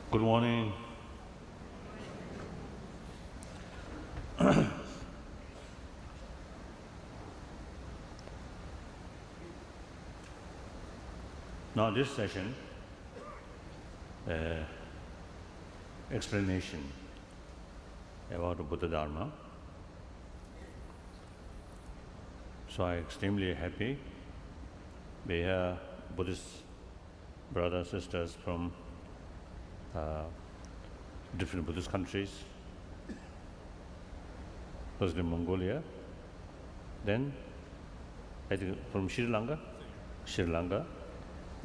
Good morning. Now this session, explanation about the Buddha Dharma. So I'm extremely happy we have Buddhist brothers and sisters from different Buddhist countries, first in Mongolia, then I think from Sri Lanka,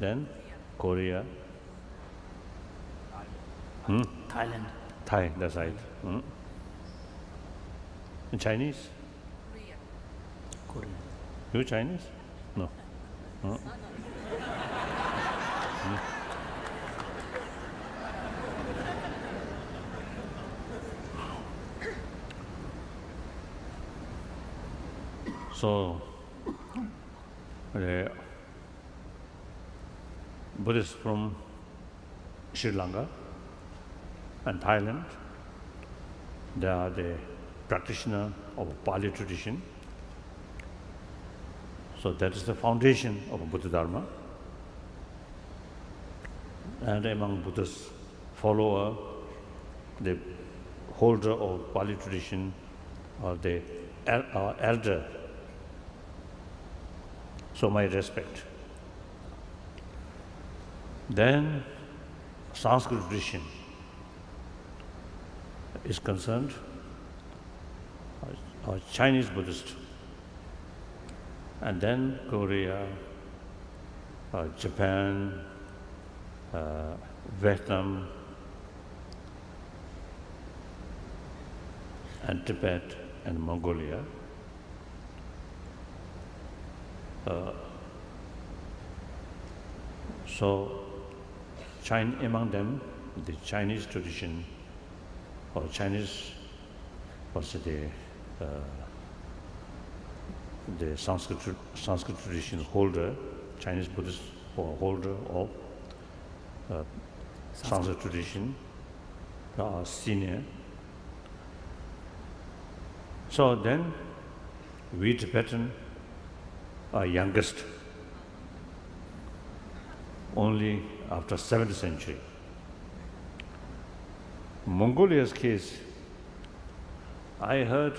then Korea, Thailand. Thai, that's right. And Chinese? Korea. You Chinese? No. So, the Buddhists from Sri Lanka and Thailand, they are the practitioner of Pali tradition. So that is the foundation of Buddha Dharma. And among Buddhist followers, the holder of Pali tradition or the elder. So my respect. Then Sanskrit tradition is concerned, or Chinese Buddhist, and then Korea, Japan, Vietnam, and Tibet and Mongolia. So, among them, the Chinese tradition, or Chinese, also the Sanskrit tradition holder, Chinese Buddhist holder of Sanskrit tradition, are senior. So then, we Tibetan are youngest, only after 7th century. Mongolia's case, I heard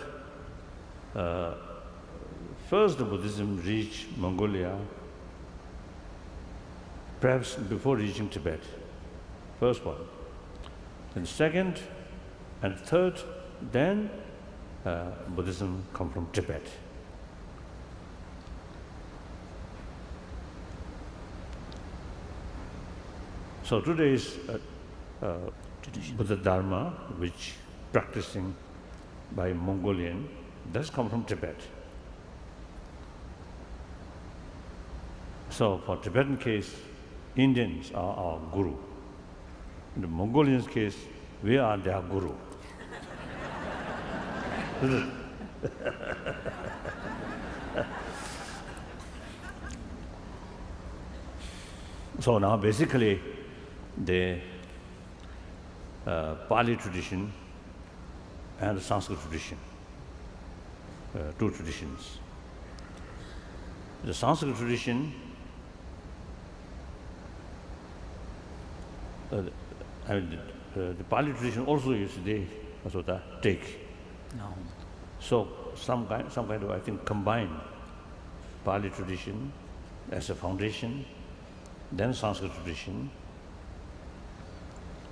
first Buddhism reached Mongolia perhaps before reaching Tibet, first one. Then second and third, then Buddhism come from Tibet. So today's Buddha Dharma, which practicing by Mongolian, does come from Tibet. So for Tibetan case, Indians are our guru. In the Mongolians case, we are their guru. So now basically, the Pali tradition and the Sanskrit tradition, two traditions. The Sanskrit tradition, the Pali tradition also they take. No. So some kind of, I think, combine Pali tradition as a foundation, then Sanskrit tradition.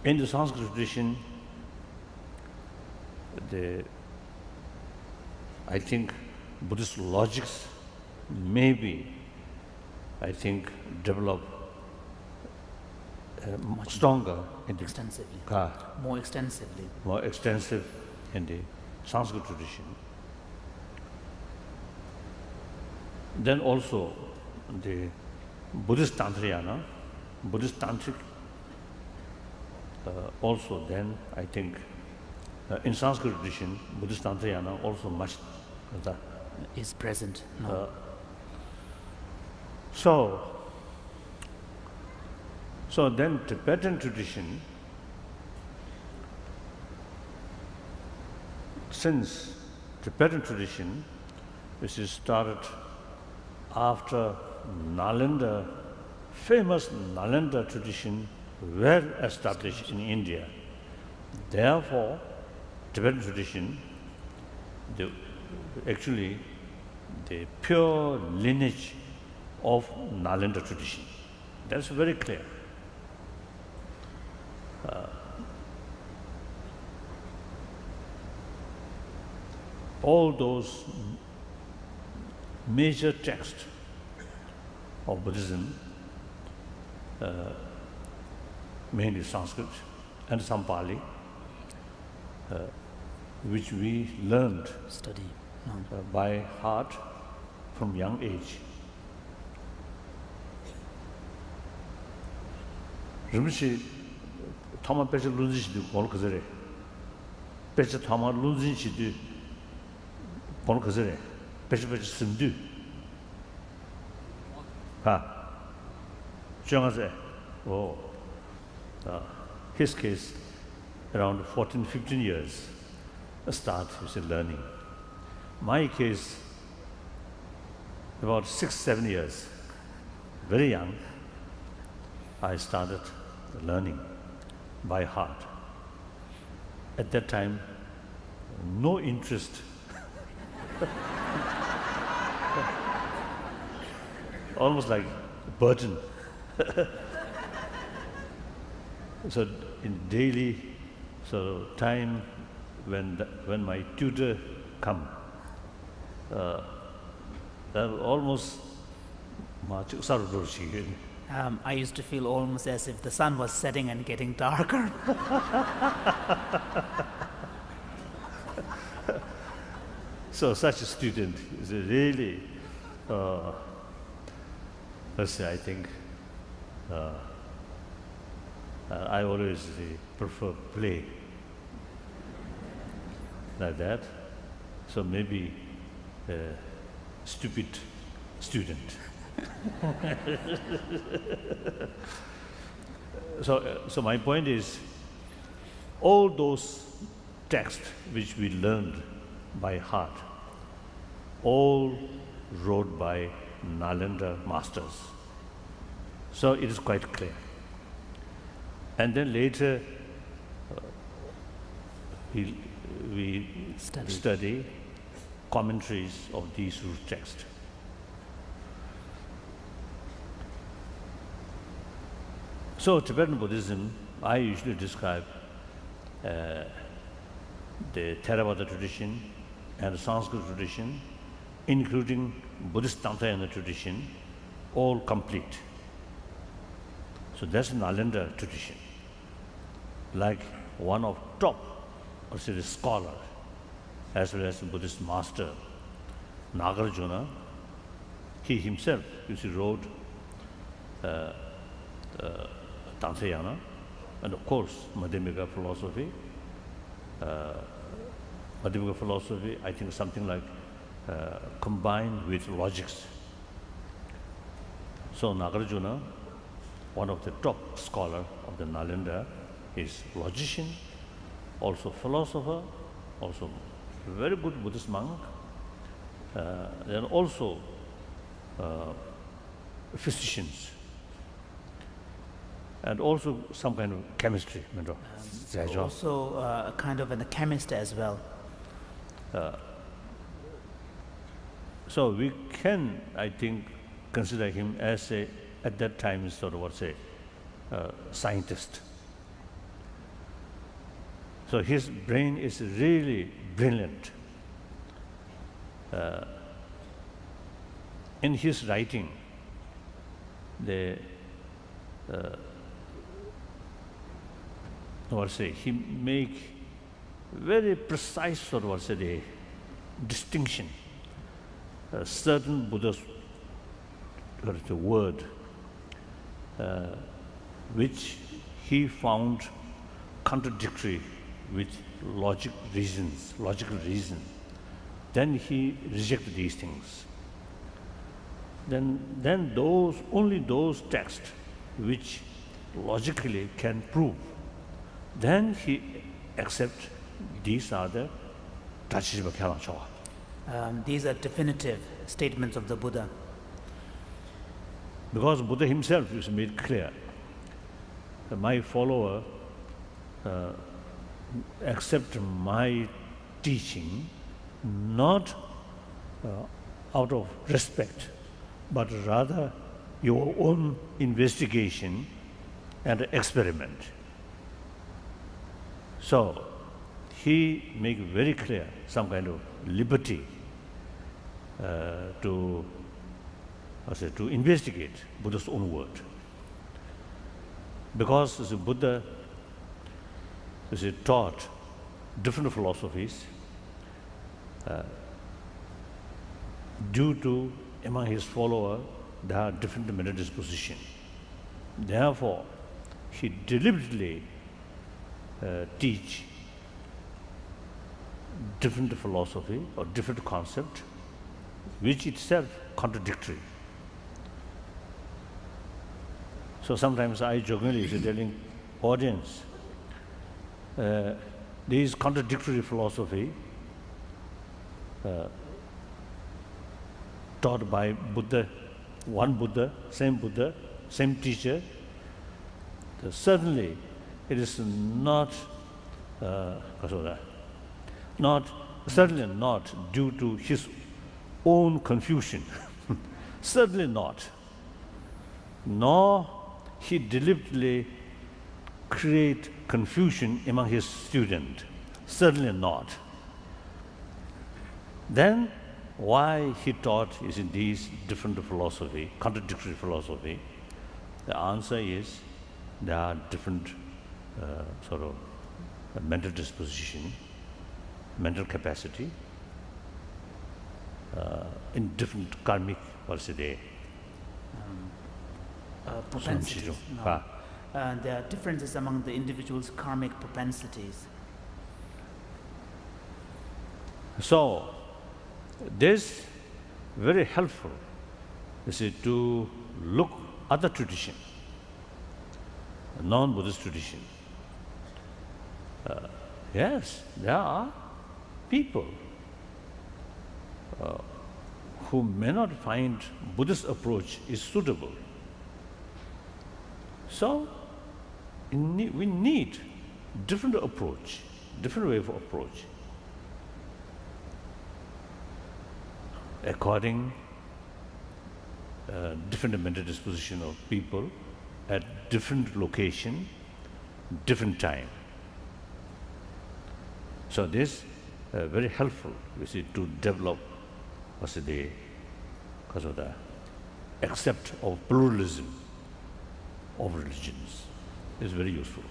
In the Sanskrit tradition, I think Buddhist logics maybe, I think, develop much stronger in the extensively. More extensive in the Sanskrit tradition. Then also the Buddhist Tantrayana, Buddhist Tantric, also then I think in Sanskrit tradition, Buddhist Tantrayana also much is present now. So then Tibetan tradition since Tibetan tradition, which is started after Nalanda, famous Nalanda tradition were established in India. Therefore, Tibetan tradition, actually the pure lineage of Nalanda tradition. That's very clear. All those major texts of Buddhism, mainly Sanskrit and some Pali, which we learned Study. by heart from young age. Rimshi Thama Pecha Lunzi Shidu Pol Kazare. Pecha Thama Lunzi Shidu Pol Kazare. Pecha Pecha Simdu. Ha. Chongaze. Oh. His case, around 14, 15 years, start with learning. My case, about 6, 7 years, very young, I started learning by heart. At that time, no interest. Almost like a burden. So in daily time, when my tutor come, almost I used to feel almost as if the sun was setting and getting darker. So such a student is really, let's say, I think, I always prefer play like that. So maybe a stupid student. So my point is, all those texts which we learned by heart, all wrote by Nalanda masters. So it is quite clear. And then later we study commentaries of these root texts. So Tibetan Buddhism, I usually describe the Theravada tradition and the Sanskrit tradition, including Buddhist Tantrayana tradition, all complete. So that's Nalanda tradition. Like one of top, or say the scholar, as well as the Buddhist master, Nagarjuna, he himself, wrote Tantrayana, and of course Madhyamika philosophy. Madhyamika philosophy, I think something like combined with logics. So Nagarjuna, one of the top scholar of the Nalanda, is logician, also philosopher, also very good Buddhist monk, then also physicians, and also some kind of chemistry. Also a kind of a chemist as well. So we can, I think, consider him as a, at that time, sort of scientist. So his brain is really brilliant. In his writing, he make very precise sort of a distinction. Certain Buddha's word, which he found contradictory with logical reasons, then he rejected these things. Then only those texts which logically can prove, then he accepts these are the These are definitive statements of the Buddha. Because Buddha himself is made clear that my follower accept my teaching not out of respect, but rather your own investigation and experiment. So he make very clear some kind of liberty to investigate Buddha's own word. Because the Buddha taught different philosophies due to among his followers there are different mental disposition. Therefore, he deliberately teach different philosophy or different concept, which itself contradictory. So sometimes I jokingly telling audience, this contradictory philosophy taught by Buddha, Buddha, same teacher, certainly it is certainly not due to his own confusion, certainly not, nor he deliberately create confusion among his student, certainly not. Then why he taught is in these different philosophy, contradictory philosophy? The answer is there are different sort of mental disposition, mental capacity, in different karmic, what's it? Propensities. No. There are differences among the individual's karmic propensities. So, this very helpful, to look other tradition, non-Buddhist tradition. Yes, there are people who may not find Buddhist approach is suitable. So, we need different approach, different way of approach, according different mental disposition of people at different location, different time. So this very helpful, to develop because of the accept of pluralism of religions is very useful.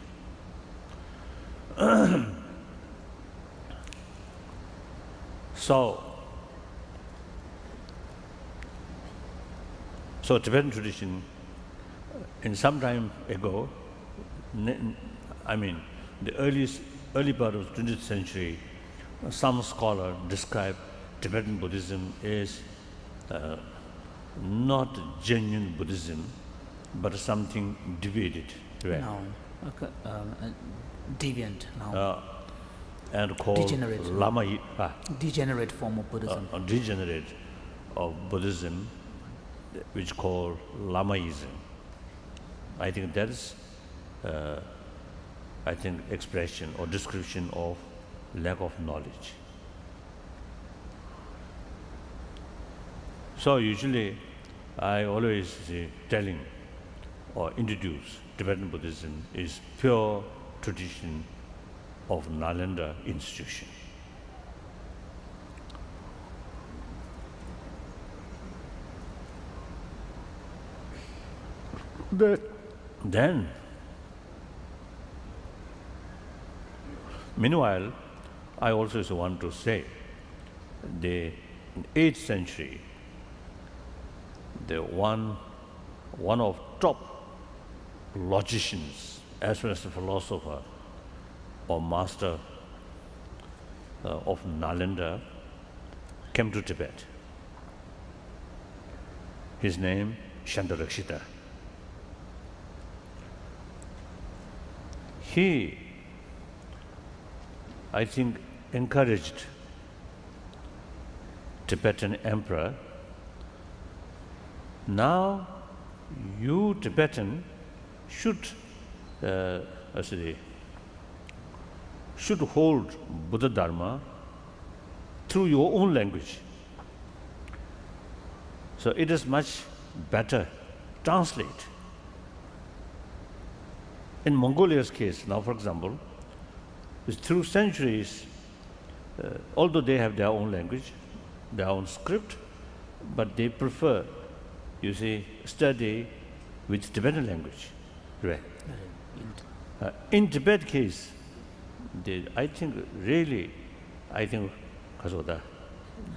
So Tibetan tradition, in some time ago, I mean the early part of the 20th century, some scholar described Tibetan Buddhism as not genuine Buddhism, but something deviated. Right? No, deviant. No. And called degenerate. Lama. Degenerate form of Buddhism. Degenerate of Buddhism, which called Lamaism. I think that is, expression or description of lack of knowledge. So usually, I always telling or introduce Tibetan Buddhism is pure tradition of Nalanda institution. Then, meanwhile, I also want to say, in 8th century, the one of top logicians as well as a philosopher or master of Nalanda came to Tibet. His name, Shantarakshita. He, I think, encouraged Tibetan emperor. Now, you Tibetan should hold Buddha Dharma through your own language. So it is much better translate. In Mongolia's case, now for example, through centuries, although they have their own language, their own script, but they prefer, you see, study with Tibetan language. Right. In Tibet case, I think really, because of the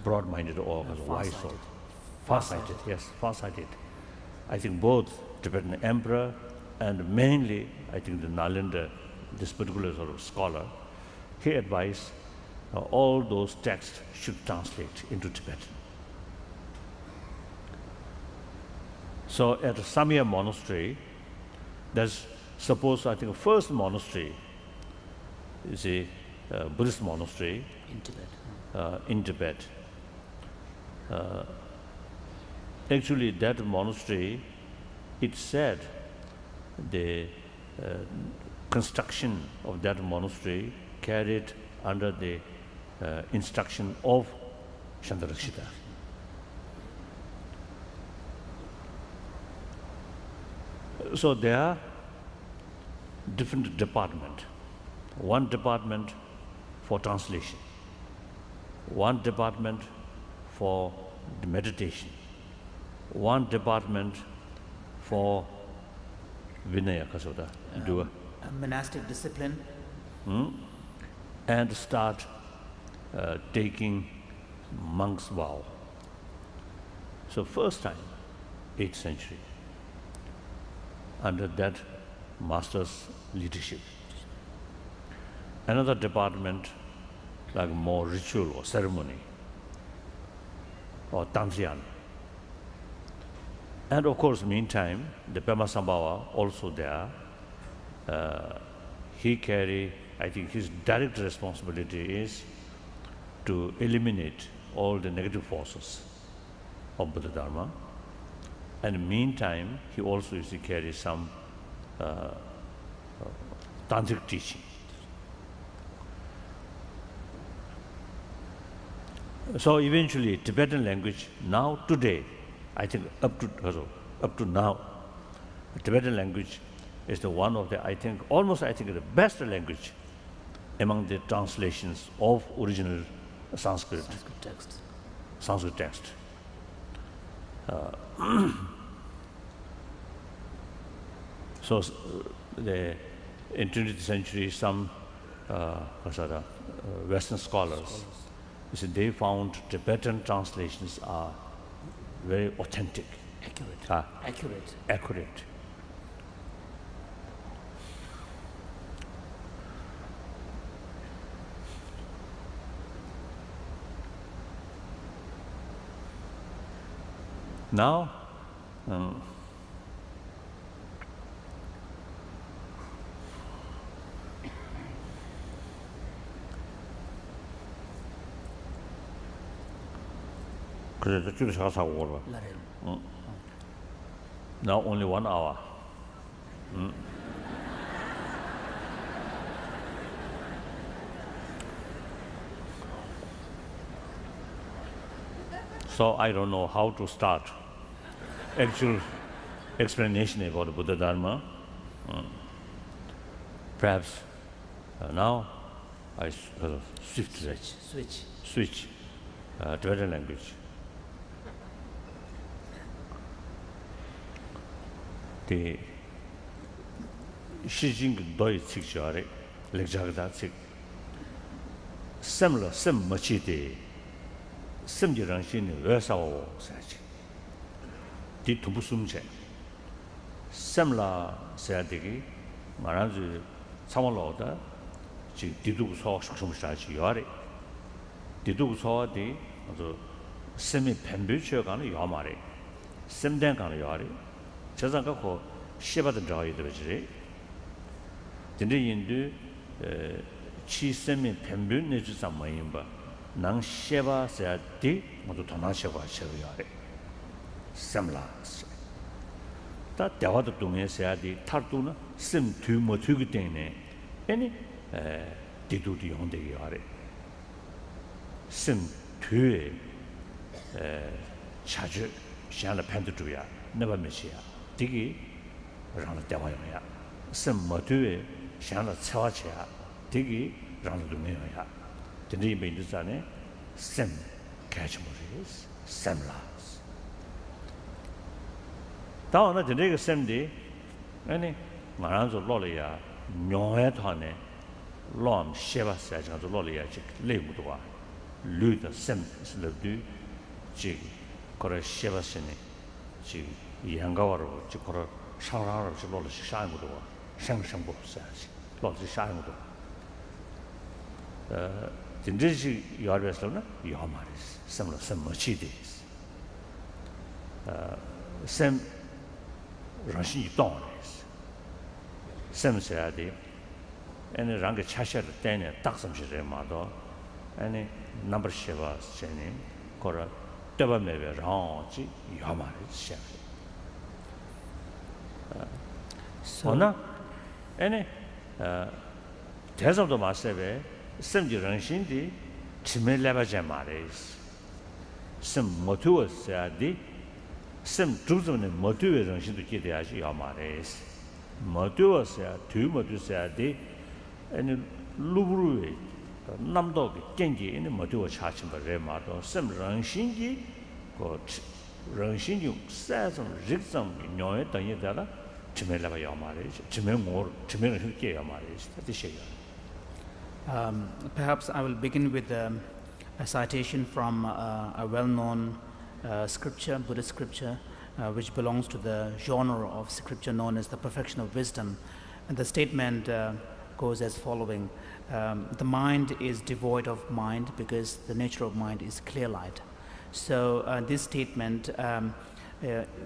broad-minded or wise or far-sighted, yes, far-sighted. I think both Tibetan emperor and mainly, I think the Nalanda, this particular sort of scholar, he advised all those texts should translate into Tibetan. So at Samya monastery, there's suppose I think first monastery is a Buddhist monastery in Tibet. Actually, that monastery, it said the construction of that monastery carried under the instruction of Shantarakshita. So there are different departments. One department for translation, one department for the meditation, one department for Vinaya Kasota, monastic discipline, and start taking monk's vow. So first time, 8th century, under that master's leadership. Another department like more ritual or ceremony or Tamsian. And of course, meantime, the Pema Sambhava also there. He carry, I think his direct responsibility is to eliminate all the negative forces of Buddha Dharma. And meantime, he also used to carry some tantric teaching. So eventually, Tibetan language now today, I think up to now, Tibetan language is the one of the almost the best language among the translations of original Sanskrit text. Sanskrit text. So in 20th century, some Western scholars, they found Tibetan translations are very authentic, accurate. Now, now only 1 hour. So I don't know how to start actual explanation about the Buddha Dharma. Perhaps now I switch Tibetan language. The Shijing Doi Tsikshare, Lekjagda Tsik, Semla Sem Machite, Sem Jiranshin, Versao Sachi, Di Tubusumche, Semla Sadigi, Maranzu Samaloda, Didu Saw Shum Sachi Yari, Didu Saw di Semi Pembucho Gan Yamari, Semdan Gan Yari. 저장가고 시바든 저희들이 근데 인도 치세미 뱀변 내주자 뭐인바 nang sheba se di modu tona sheba shebe semla ta dewa de dungye se di tardu na sim tu mo tu gi tene eni di du di yonde yare sim tu chaje shan la pen du ya ne ba me ya digi rang la dewa ya sim mo tu shan la chawa cha digi rang la dungye ya deni be du sa ne sim catch mo is semla 다음에 저게 셈디 아니 말아서 로리야 뇽에 타네 롬 셰바스 자도 로리야 지 레무도 와 류더 셈 슬르드 지 거래 셰바스네 지 양가와로 지 거래 상라로 지 로리 샤이무도 와 생생법사지 로리 샤이무도 진짜지 요르스로나 요마리스 셈로 셈머치디스 셈 rāshī dōngmēs sēm sēyādī āni rāngi chāshār tēne tāksam shirē mādō āni nāmbar shēvā sēni kōrā tēpa mēvē rāngī yōmārī shēvē sōna āni tēsamdō mā sēvē sēm jī rāngshīndī chīmē lēpa jē mārīs sēm mōtuwa sēyādī sem 주점에 모두의 정신도 기대하시 야마레스 모두어서 두 모두서야디 아니 루브루에 남도 경기 있는 모두어 차친 거래 마도 sem 정신이 그 정신이 사선 직성 녀에等于다라 지메라바 야마레스 지메모 지메를 흘게 야마레스 뜻이에요. Perhaps I will begin with a citation from a well-known scripture, Buddhist scripture, which belongs to the genre of scripture known as the perfection of wisdom. And the statement goes as following. The mind is devoid of mind because the nature of mind is clear light. So this statement,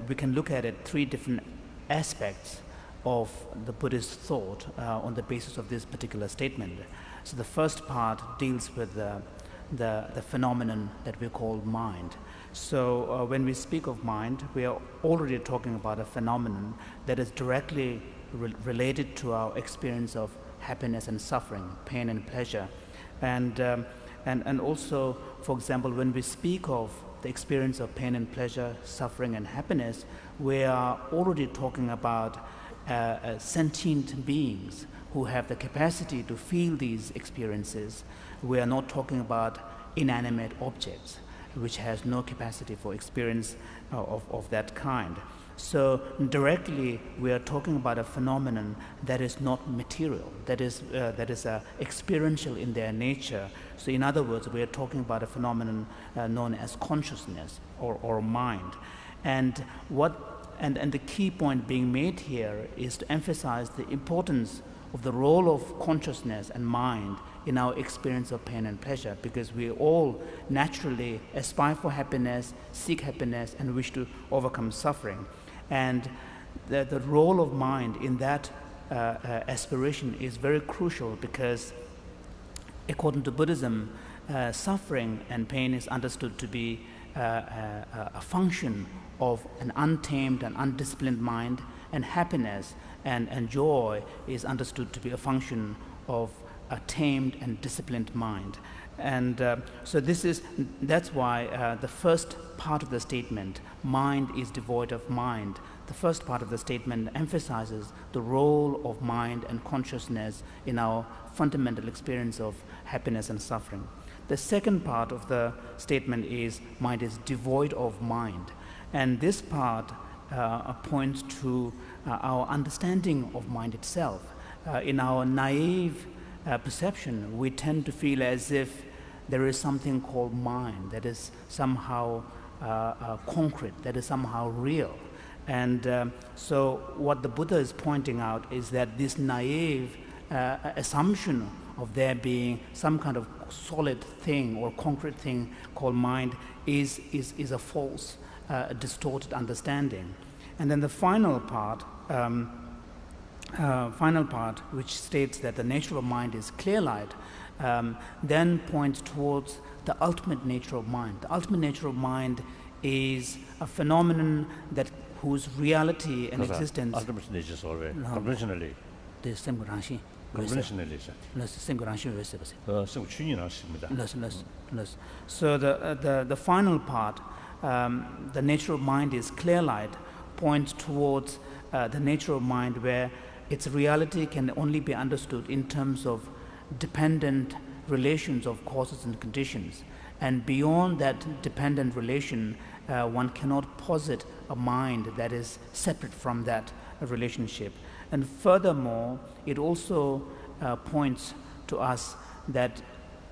we can look at it three different aspects of the Buddhist thought on the basis of this particular statement. So the first part deals with the phenomenon that we call mind. So when we speak of mind, we are already talking about a phenomenon that is directly related to our experience of happiness and suffering, pain and pleasure. And also, for example, when we speak of the experience of pain and pleasure, suffering and happiness, we are already talking about sentient beings who have the capacity to feel these experiences. We are not talking about inanimate objects which has no capacity for experience of that kind. So directly we are talking about a phenomenon that is not material, that is experiential in their nature. So in other words, we are talking about a phenomenon known as consciousness or mind. And the key point being made here is to emphasize the importance of the role of consciousness and mind in our experience of pain and pleasure, because we all naturally aspire for happiness, seek happiness, and wish to overcome suffering. And the role of mind in that aspiration is very crucial, because according to Buddhism, suffering and pain is understood to be a function of an untamed and undisciplined mind, and happiness and joy is understood to be a function of a tamed and disciplined mind. And so that's why the first part of the statement, mind is devoid of mind, the first part of the statement emphasizes the role of mind and consciousness in our fundamental experience of happiness and suffering. The second part of the statement is mind is devoid of mind. And this part points to our understanding of mind itself. In our naive perception, we tend to feel as if there is something called mind that is somehow concrete, that is somehow real. And so what the Buddha is pointing out is that this naive assumption of there being some kind of solid thing or concrete thing called mind is a false, distorted understanding. And then the final part, which states that the nature of mind is clear light, then points towards the ultimate nature of mind. The ultimate nature of mind is a phenomenon that whose reality and existence. Ultimate nature is always conventionally. The same Guranshi. Conventionally. Same Guranshi. So the final part, the nature of mind is clear light, points towards the nature of mind where its reality can only be understood in terms of dependent relations of causes and conditions. And beyond that dependent relation, one cannot posit a mind that is separate from that relationship. And furthermore, it also points to us that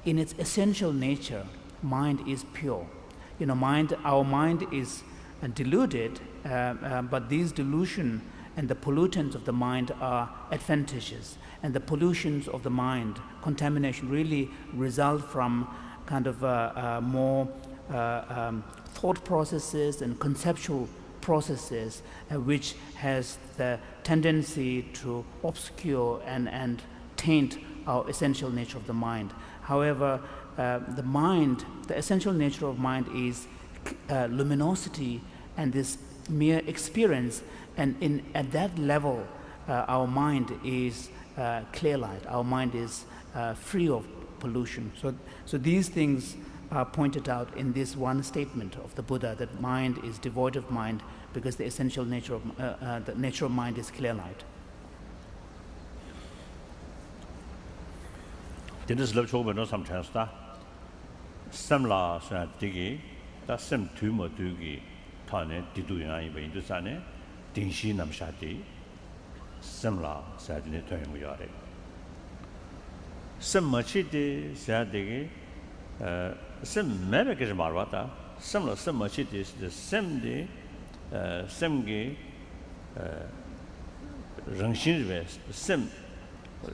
in its essential nature, mind is pure. Our mind is deluded, but these delusion and the pollutants of the mind are adventitious. And the pollutions of the mind, contamination, really result from kind of more thought processes and conceptual processes, which has the tendency to obscure and taint our essential nature of the mind. However, the essential nature of mind is luminosity and this mere experience, and at that level, our mind is clear light. Our mind is free of pollution. So these things are pointed out in this one statement of the Buddha, that mind is devoid of mind because the essential nature of the nature of mind is clear light. This is love chobe no sometimes da samla sa digi da sem tu mo du gi ta ne di du yang yi bai du sa ne ding shi nam sha di samla sa de ne twa mu ya de sem ma chi de sa de gi sem me be ke ma wa ta samla sem ma chi de sem de sem gi rang xin be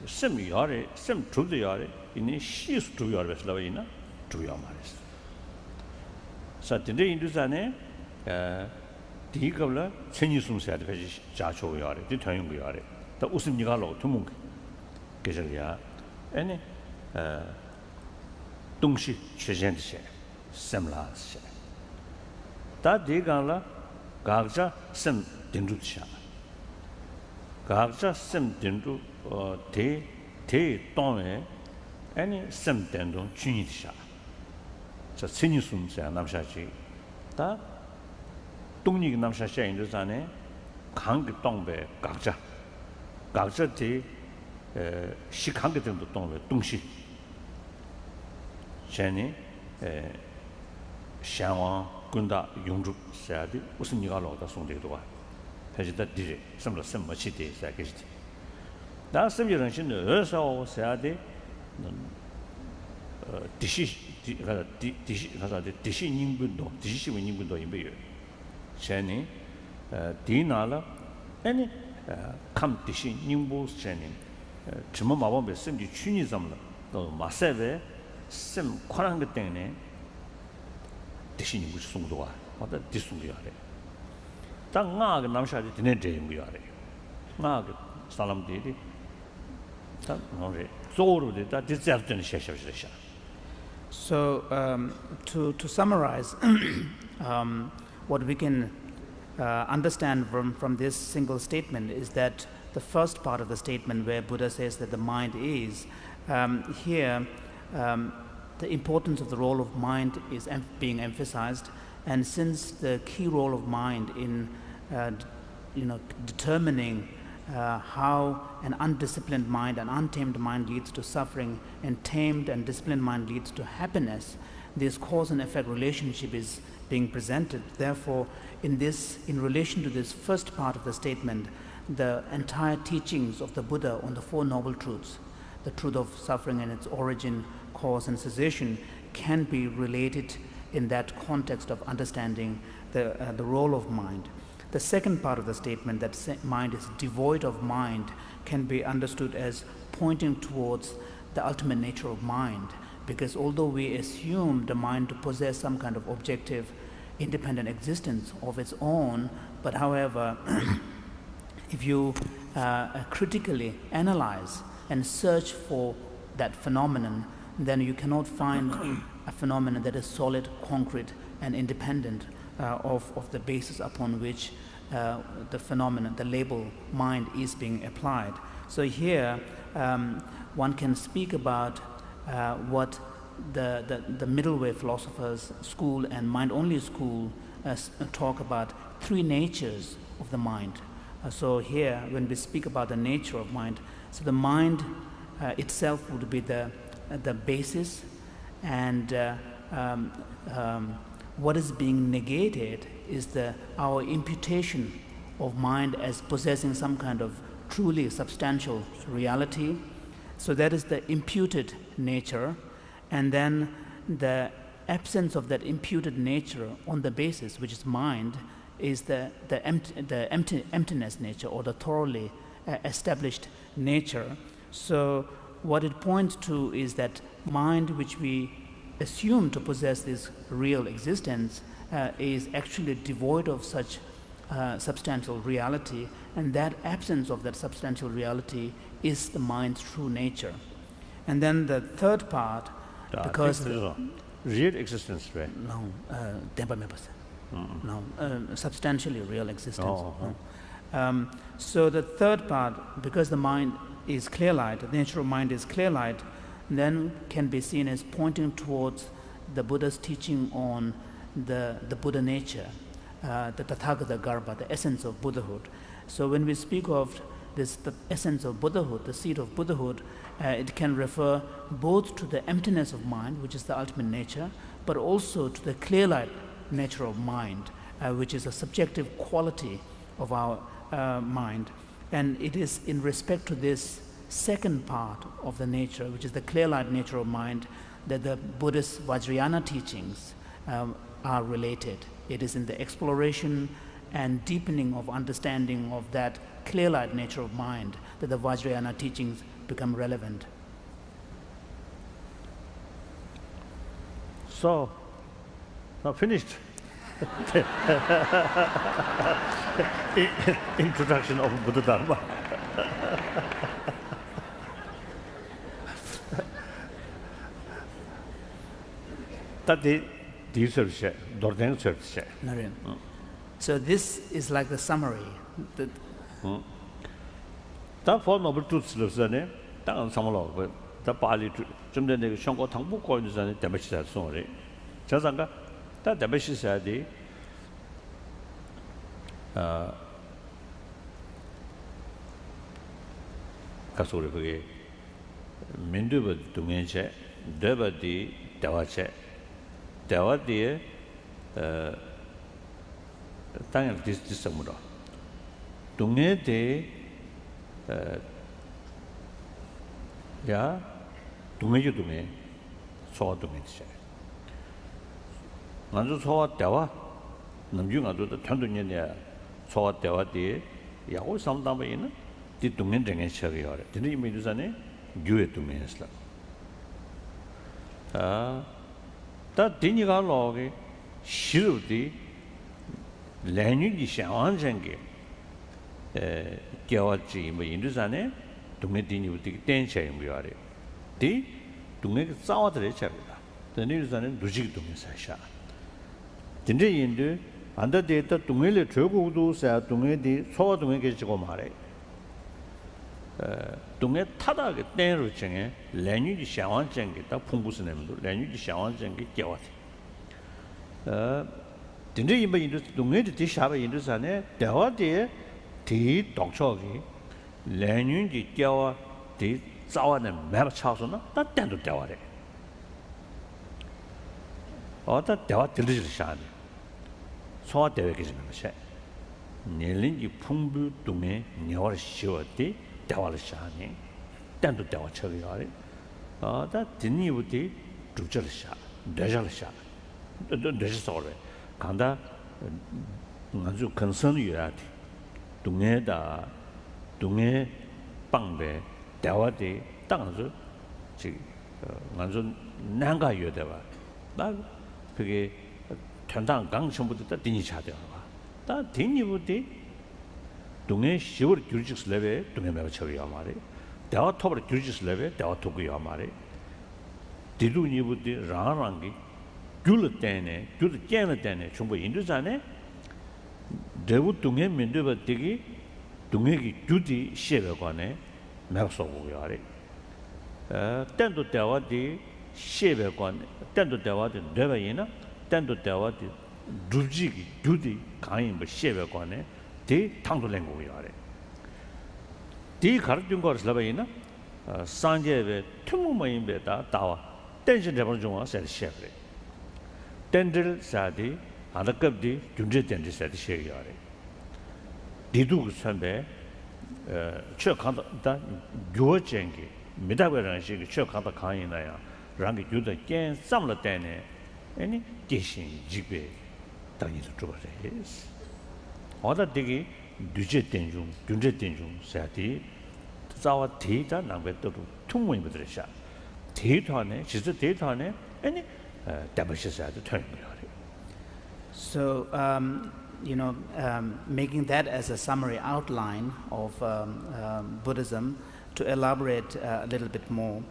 sem yare sem tu de yare ini shis tu yare bes la ina tu ya mares sa de indu sa ne di kabla chenyi sum sa de ji ja cho yare di thayung gu yare da usim ni ga lo tu mung ge je ya ene dong shi che jen de sem la she da de ga la ga ja sem din du cha ga ja sem din du 대 동에 아니 semden동 준이디샤 저 신유숨사 남샤지 다 동닉 남샤샤 인도산에 강기 동배 각자 대 시강기 정도 동배 동시 전에 샹왕 군다 용주 사디 무슨 니가 로다 송대도가 다시다 디제 섬로 섬마치데 사게지 다 섬지는 신의 어서 사야돼 디시 님분도 디시 님분도 임베요 쟤니 디나라 아니 감 디시 님부 쟤니 주모 마법에 섬지 춘이 점라 또 마세베 셈 코란 것 때문에 디시 님부 송도가 왔다 디송이야 돼 땅아가 남샤지 되는 데인거야 돼 나가 사람들이 So to summarize, what we can understand from this single statement is that the first part of the statement where Buddha says that the mind is, here the importance of the role of mind is being emphasized, and since the key role of mind in determining how an undisciplined mind, an untamed mind leads to suffering, and tamed and disciplined mind leads to happiness, this cause and effect relationship is being presented. Therefore, in relation to this first part of the statement, the entire teachings of the Buddha on the Four Noble Truths, the truth of suffering and its origin, cause and cessation, can be related in that context of understanding the role of mind. The second part of the statement, that mind is devoid of mind, can be understood as pointing towards the ultimate nature of mind, because although we assume the mind to possess some kind of objective, independent existence of its own, but however, if you critically analyze and search for that phenomenon, then you cannot find a phenomenon that is solid, concrete, and independent of the basis upon which the phenomenon, the label mind, is being applied. So here one can speak about what the middle way philosophers school and mind-only school talk about three natures of the mind. So here, when we speak about the nature of mind, so the mind itself would be the basis, and what is being negated is our imputation of mind as possessing some kind of truly substantial reality. So that is the imputed nature, and then the absence of that imputed nature on the basis, which is mind, is the emptiness nature, or the thoroughly established nature. So what it points to is that mind, which we assume to possess this real existence, is actually devoid of such substantial reality, and that absence of that substantial reality is the mind's true nature. And then the third part, because real existence, right? No, no, substantially real existence. No. So the third part, because the mind is clear light, the nature of mind is clear light, then can be seen as pointing towards the Buddha's teaching on the Buddha nature, the Tathagata Garbha, the essence of Buddhahood. So when we speak of this, the essence of Buddhahood, the seed of Buddhahood, it can refer both to the emptiness of mind, which is the ultimate nature, but also to the clear light nature of mind, which is a subjective quality of our mind. And it is in respect to this second part of the nature, which is the clear light nature of mind, that the Buddhist Vajrayana teachings are related. It is in the exploration and deepening of understanding of that clear light nature of mind that the Vajrayana teachings become relevant. So, now finished. Introduction of Buddha Dharma. So this is like the summary. That for noble truths, Luzane, Tang Samalo, the Pali, Jumden, Shango Tangbu coins and Demesh sorry. Chazanga, that Demesh said the Kasuri Minduba Dumenche, Debadi, Dawache, Dawadi, Tang of this Samuda. Dungete, yeah, Dumeju Dume, saw Dumenche. Nanju saw Dawa, Namjunga to the Tandunia, saw Dawadi, Yahoo some number in the Dumen and Shavior. Didn't you mean to say, do it to me? That Diniga log, Shirudi, Lanu Shawan Jangi, Gawaji, my Indusane, to make the new tension we are. The to make South Richard, the news and Dujik to Miss Sasha. Didn't you under data to make a trouble to make the sword to make it Gomare? To make Tada get ten reaching, Lanu Shawan Jangi, the Pungus name, Lanu Shawan Jangi Gawati. Didn't you mean to make the Shaba Indusane, Dawati, Tea, Docchogi, Lanu Gawa, the Zawan and Mabachasona, that tend to Dawati. Or that Dawat delicious shine. So Derek is in the shed. Kneeling you Pumbu to me, never sure the Dawal shining, tend to Dawachari. Or that didn't you be Dujelisha, Dejelisha. This sorry. Kanda Nanzu concern you at Dunga Dunga Bangbe, Dawati, Tanzu, Nanzu Nanga Yodeva. That Piggy Tantan Gang Shamu the Dinichadeva. That thing you would be Dunga sure Jurgis leve, Dunga Chavi Amari. They are top of Jurgis leve, they are Toku Amari. 디두 니부디 라랑기 귤 때네 귤 깨는 때네 전부 인도자네 대부 동해 민도바 되기 동해기 귤이 시에관에 맥소고요 아래 땡도 대화디 시에관 땡도 대화디 내가이나 땡도 대화디 루지기 귤이 가인 뭐 시에관에 대 탕도랭 거요 아래 디 가르친 거를 라바이나 산제베 투무마인베다 다와 땡진 대본 중앙 세 시에브레 땡들 사디 아르급디 준제 땡지 사디 시에요레 디두 선배 최강다 교jen기 미다베라는 식이 최강다 강이나야 랑기 유다 깬 삼了 때네 아니 대신 집에 당이도 줘버레스 어다 되게 뉴제 땡중 준제 땡중 사디 자와 데이터 남베도 통모임들이샤 데이터네 진짜 데이터네 아니 답시사도 통해요. So, making that as a summary outline of Buddhism, to elaborate a little bit more,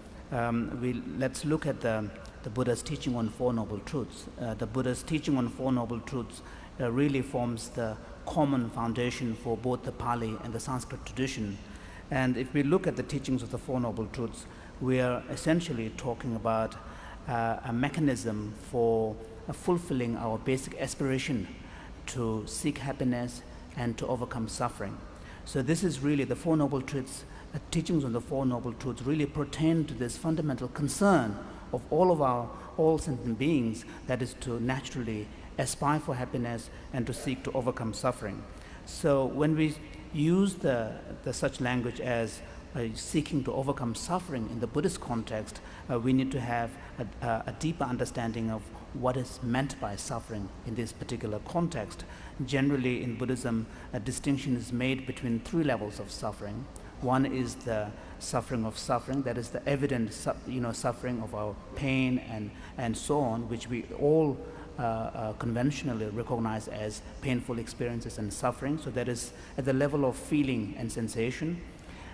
let's look at the Buddha's teaching on Four Noble Truths. The Buddha's teaching on Four Noble Truths really forms the common foundation for both the Pali and the Sanskrit tradition. And if we look at the teachings of the Four Noble Truths, we are essentially talking about a mechanism for fulfilling our basic aspiration to seek happiness and to overcome suffering. So this is really the Four Noble Truths, teachings on the Four Noble Truths really pertain to this fundamental concern of all sentient beings, that is to naturally aspire for happiness and to seek to overcome suffering. So when we use the such language as seeking to overcome suffering in the Buddhist context, we need to have a deeper understanding of what is meant by suffering in this particular context. Generally in Buddhism, a distinction is made between three levels of suffering. One is the suffering of suffering, that is the evident suffering of our pain and so on, which we all conventionally recognize as painful experiences and suffering. So that is at the level of feeling and sensation.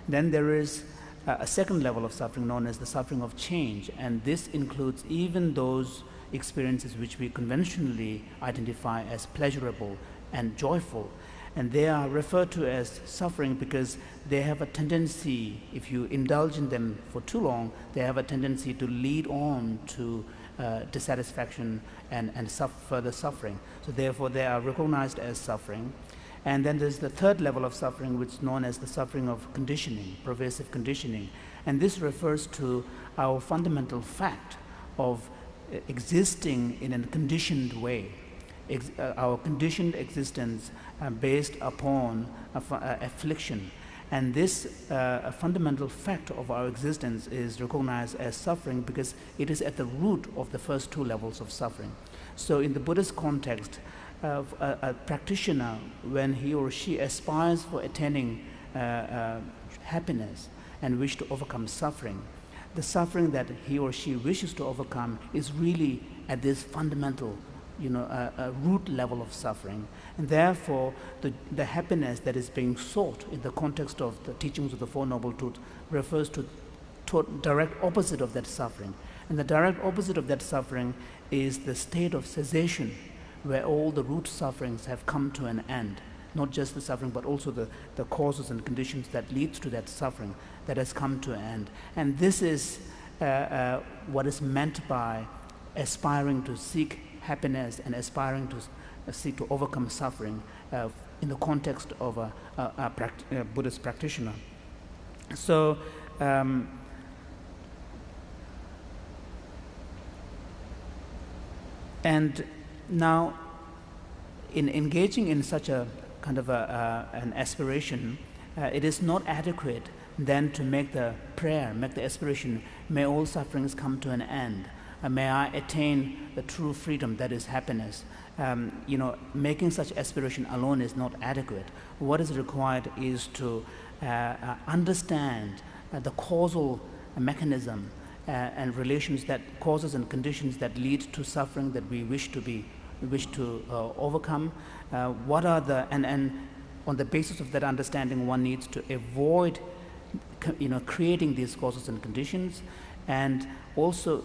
Then there is a second level of suffering known as the suffering of change, and this includes even those experiences which we conventionally identify as pleasurable and joyful, and they are referred to as suffering because they have a tendency, if you indulge in them for too long, they have a tendency to lead on to dissatisfaction and further suffering. So therefore they are recognized as suffering. And then there's the third level of suffering, which is known as the suffering of conditioning, pervasive conditioning. And this refers to our fundamental fact of existing in a conditioned way, our conditioned existence based upon affliction. And this fundamental fact of our existence is recognized as suffering because it is at the root of the first two levels of suffering. So in the Buddhist context, a practitioner, when he or she aspires for attaining happiness and wish to overcome suffering, the suffering that he or she wishes to overcome is really at this fundamental, a root level of suffering. And therefore, the happiness that is being sought in the context of the teachings of the Four Noble Truths refers to direct opposite of that suffering. And the direct opposite of that suffering is the state of cessation, where all the root sufferings have come to an end. Not just the suffering, but also the causes and conditions that leads to that suffering that has come to an end. And this is what is meant by aspiring to seek happiness and aspiring to seek to overcome suffering in the context of a Buddhist practitioner. So, and now, in engaging in such a kind of an aspiration, it is not adequate then to make the prayer, make the aspiration, may all sufferings come to an end. May I attain the true freedom that is happiness. Making such aspiration alone is not adequate. What is required is to understand the causal mechanism and relations, that causes and conditions that lead to suffering that we wish to overcome. What are and on the basis of that understanding, one needs to avoid creating these causes and conditions, and also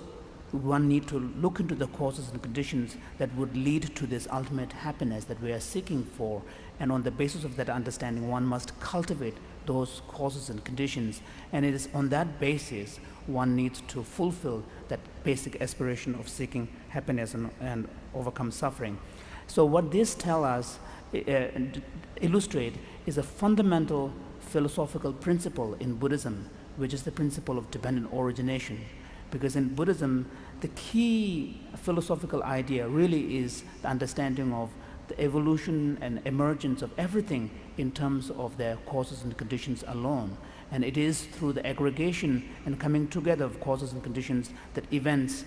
one need to look into the causes and conditions that would lead to this ultimate happiness that we are seeking for, and on the basis of that understanding one must cultivate those causes and conditions, and it is on that basis one needs to fulfill that basic aspiration of seeking happiness and overcome suffering. So what this tells us, illustrate, is a fundamental philosophical principle in Buddhism, which is the principle of dependent origination. Because in Buddhism, the key philosophical idea really is the understanding of the evolution and emergence of everything in terms of their causes and conditions alone. And it is through the aggregation and coming together of causes and conditions that events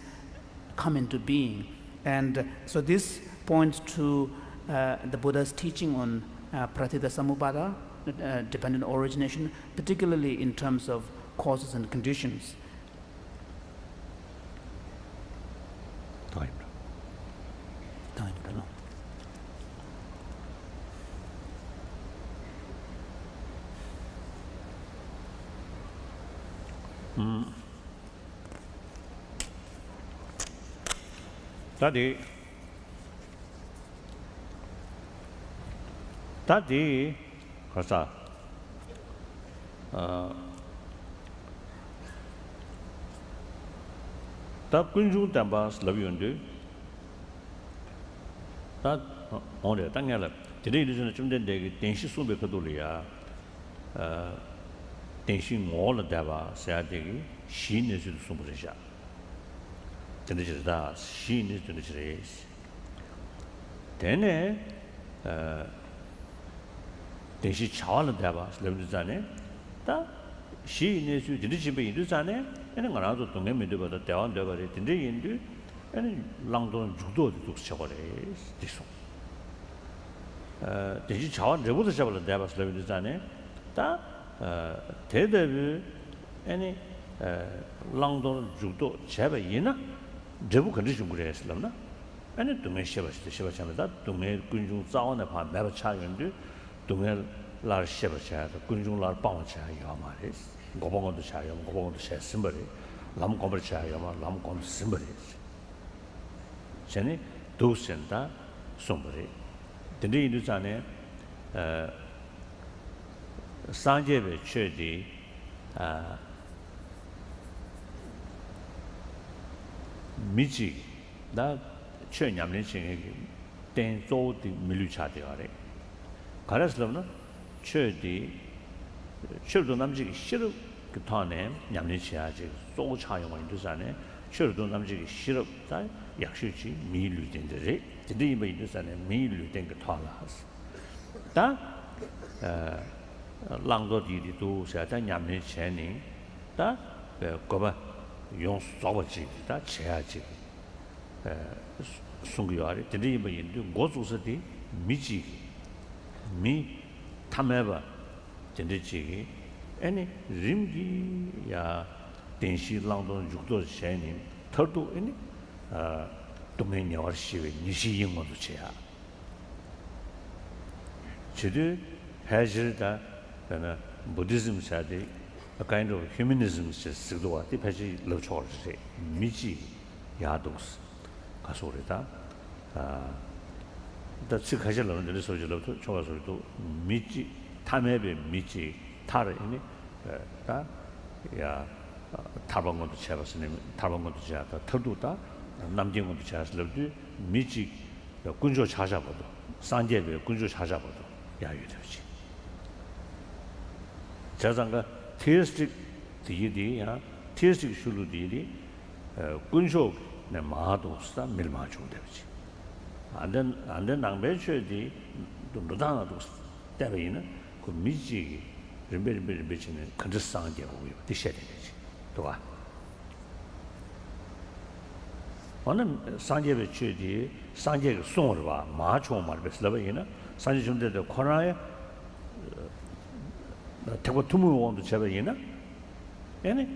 come into being. And so this points to the Buddha's teaching on pratitha samuppada, dependent origination, particularly in terms of causes and conditions. Time. Tadi kasa ta kunjung tamba slavyondu ta onde tangala tiri illusion chumden de tenshi sumbe kadoliya tenshi ngol daba saadegi shine su sumburisha tenishida shine tenishires tene tenshi chawal daba slavyondu 다 시인의 드리집에 이르잖아요. 얘는 가라도 동네면도보다 대원되거리 딘데인도 얘는 랑도는 주도도 시작하래. 됐어. 대지 자원 레보도 잡을 대바 슬레비잖아요. 다 대대비 얘는 랑도는 주도 제바 이나 제부 건지 좀 그랬을라나. 얘는 동네 시바시다. 동네 군중 자원에 봐 매바 차연도 동네 lar sheba cha kunjung lar pang cha ya ma re gobong do cha ya gobong do cha simbare lam gobor cha ya ma lam gom simbare chene do senda sombare de ni du ne sanje be che di miji da che nyam ne ching ten zo di milu cha de are 가라슬럼나 최디 최도 남지기 싫어 그 타네 냠니치야지 쏘고 차용만 인도산에 최도 남지기 싫어 다 약실지 미류된들이 드디어 인도산에 미류된 거 타라스 다 랑도디디도 세다 냠니치니 다 거바 용 쏘버지 다 제야지 송기와리 드디어 인도 고조서디 미지 미 탐해봐 진짜지 아니 림기 야 denshi langdong yukdo shayni tardu ini dumay nyawar shiwe nishi yingwa du chaya chidu hajir da Buddhism shaydi a kind of humanism sikdo wa di pachi lo chawar shay michi yados kasore da 다 측하실로는 늘 소리로 좋아 소리도 미지 탐해배 미지 타르니 다야 타방원도 제봤으니 타방원도 제가 터두다 남경원도 제가슬도 미지 군조 찾아봐도 산제배 군조 찾아봐도 야유되지 자장가 테스틱 디디야 테스틱 슐루디리 군조 내 마도스다 밀마주 되지 안된 낭배셔디 도도다나도 때베이는 그 미지 림베치는 컨트상게 오고 되셔야 되지 도와 오늘 상제베 취디 상제가 송을 봐 마초 말베슬바이나 상제 좀데도 코로나에 태고 투무 원도 제베이나 얘네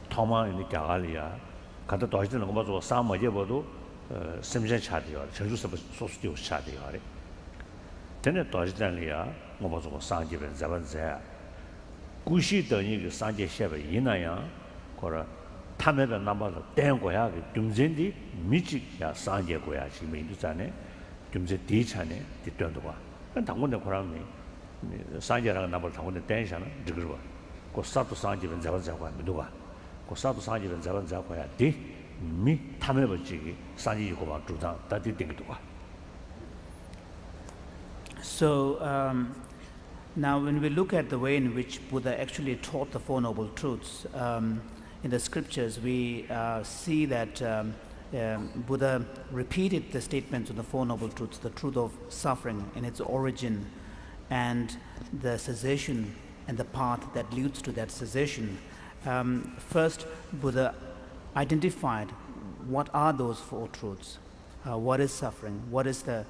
토마니 가갈이야 가다 도와주는 거 봐도 싸움하게 봐도 심장 차대요. 전주서 소수도 차대요. 근데 도와주다니야. 뭐 봐도 상제변 잡은자. 구시等于그 상제 셰베 이나야. 그 그라 탐에다 남아서 된 거야. 금전디 미치야 산제 거야. 지금 이잖아요. 금전 뒤차네 뒤편도 봐. 당군데 그러면 산제라는 남을 당군데 댄샤는 저거 봐. 그 사도 산제는 잡아잡고 누가 그 사도 산제는 잡아잡고야 뒤미 탐에 버지기 산제 거 봐. 주장 다들 되기도 봐. So now when we look at the way in which Buddha actually taught the Four Noble Truths, in the scriptures we see that Buddha repeated the statements of the Four Noble Truths, the truth of suffering in its origin and the cessation and the path that leads to that cessation. First, Buddha identified what are those four truths, what is suffering, what is the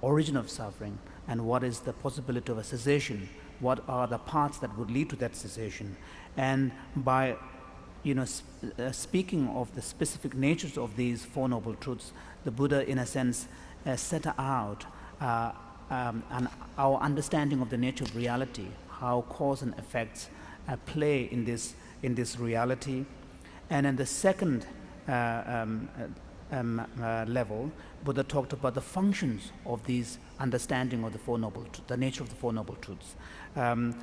origin of suffering, and what is the possibility of a cessation, what are the paths that would lead to that cessation. And by speaking of the specific natures of these Four Noble Truths, the Buddha in a sense set out our understanding of the nature of reality, how cause and effects play in this reality. And in the second level, Buddha talked about the functions of these understanding of the Four Noble, the nature of the Four Noble Truths. And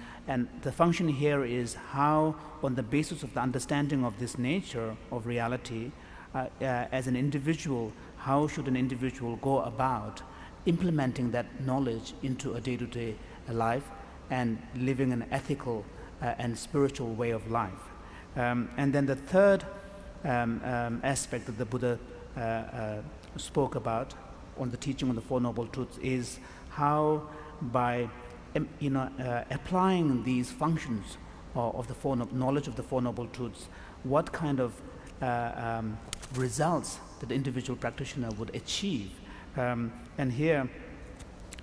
the function here is how, on the basis of the understanding of this nature of reality, as an individual, how should an individual go about implementing that knowledge into a day-to-day life and living an ethical and spiritual way of life. And then the third aspect that the Buddha spoke about on the teaching of the Four Noble Truths is how, by applying these functions of the knowledge of the Four Noble Truths, what kind of results that the individual practitioner would achieve. And here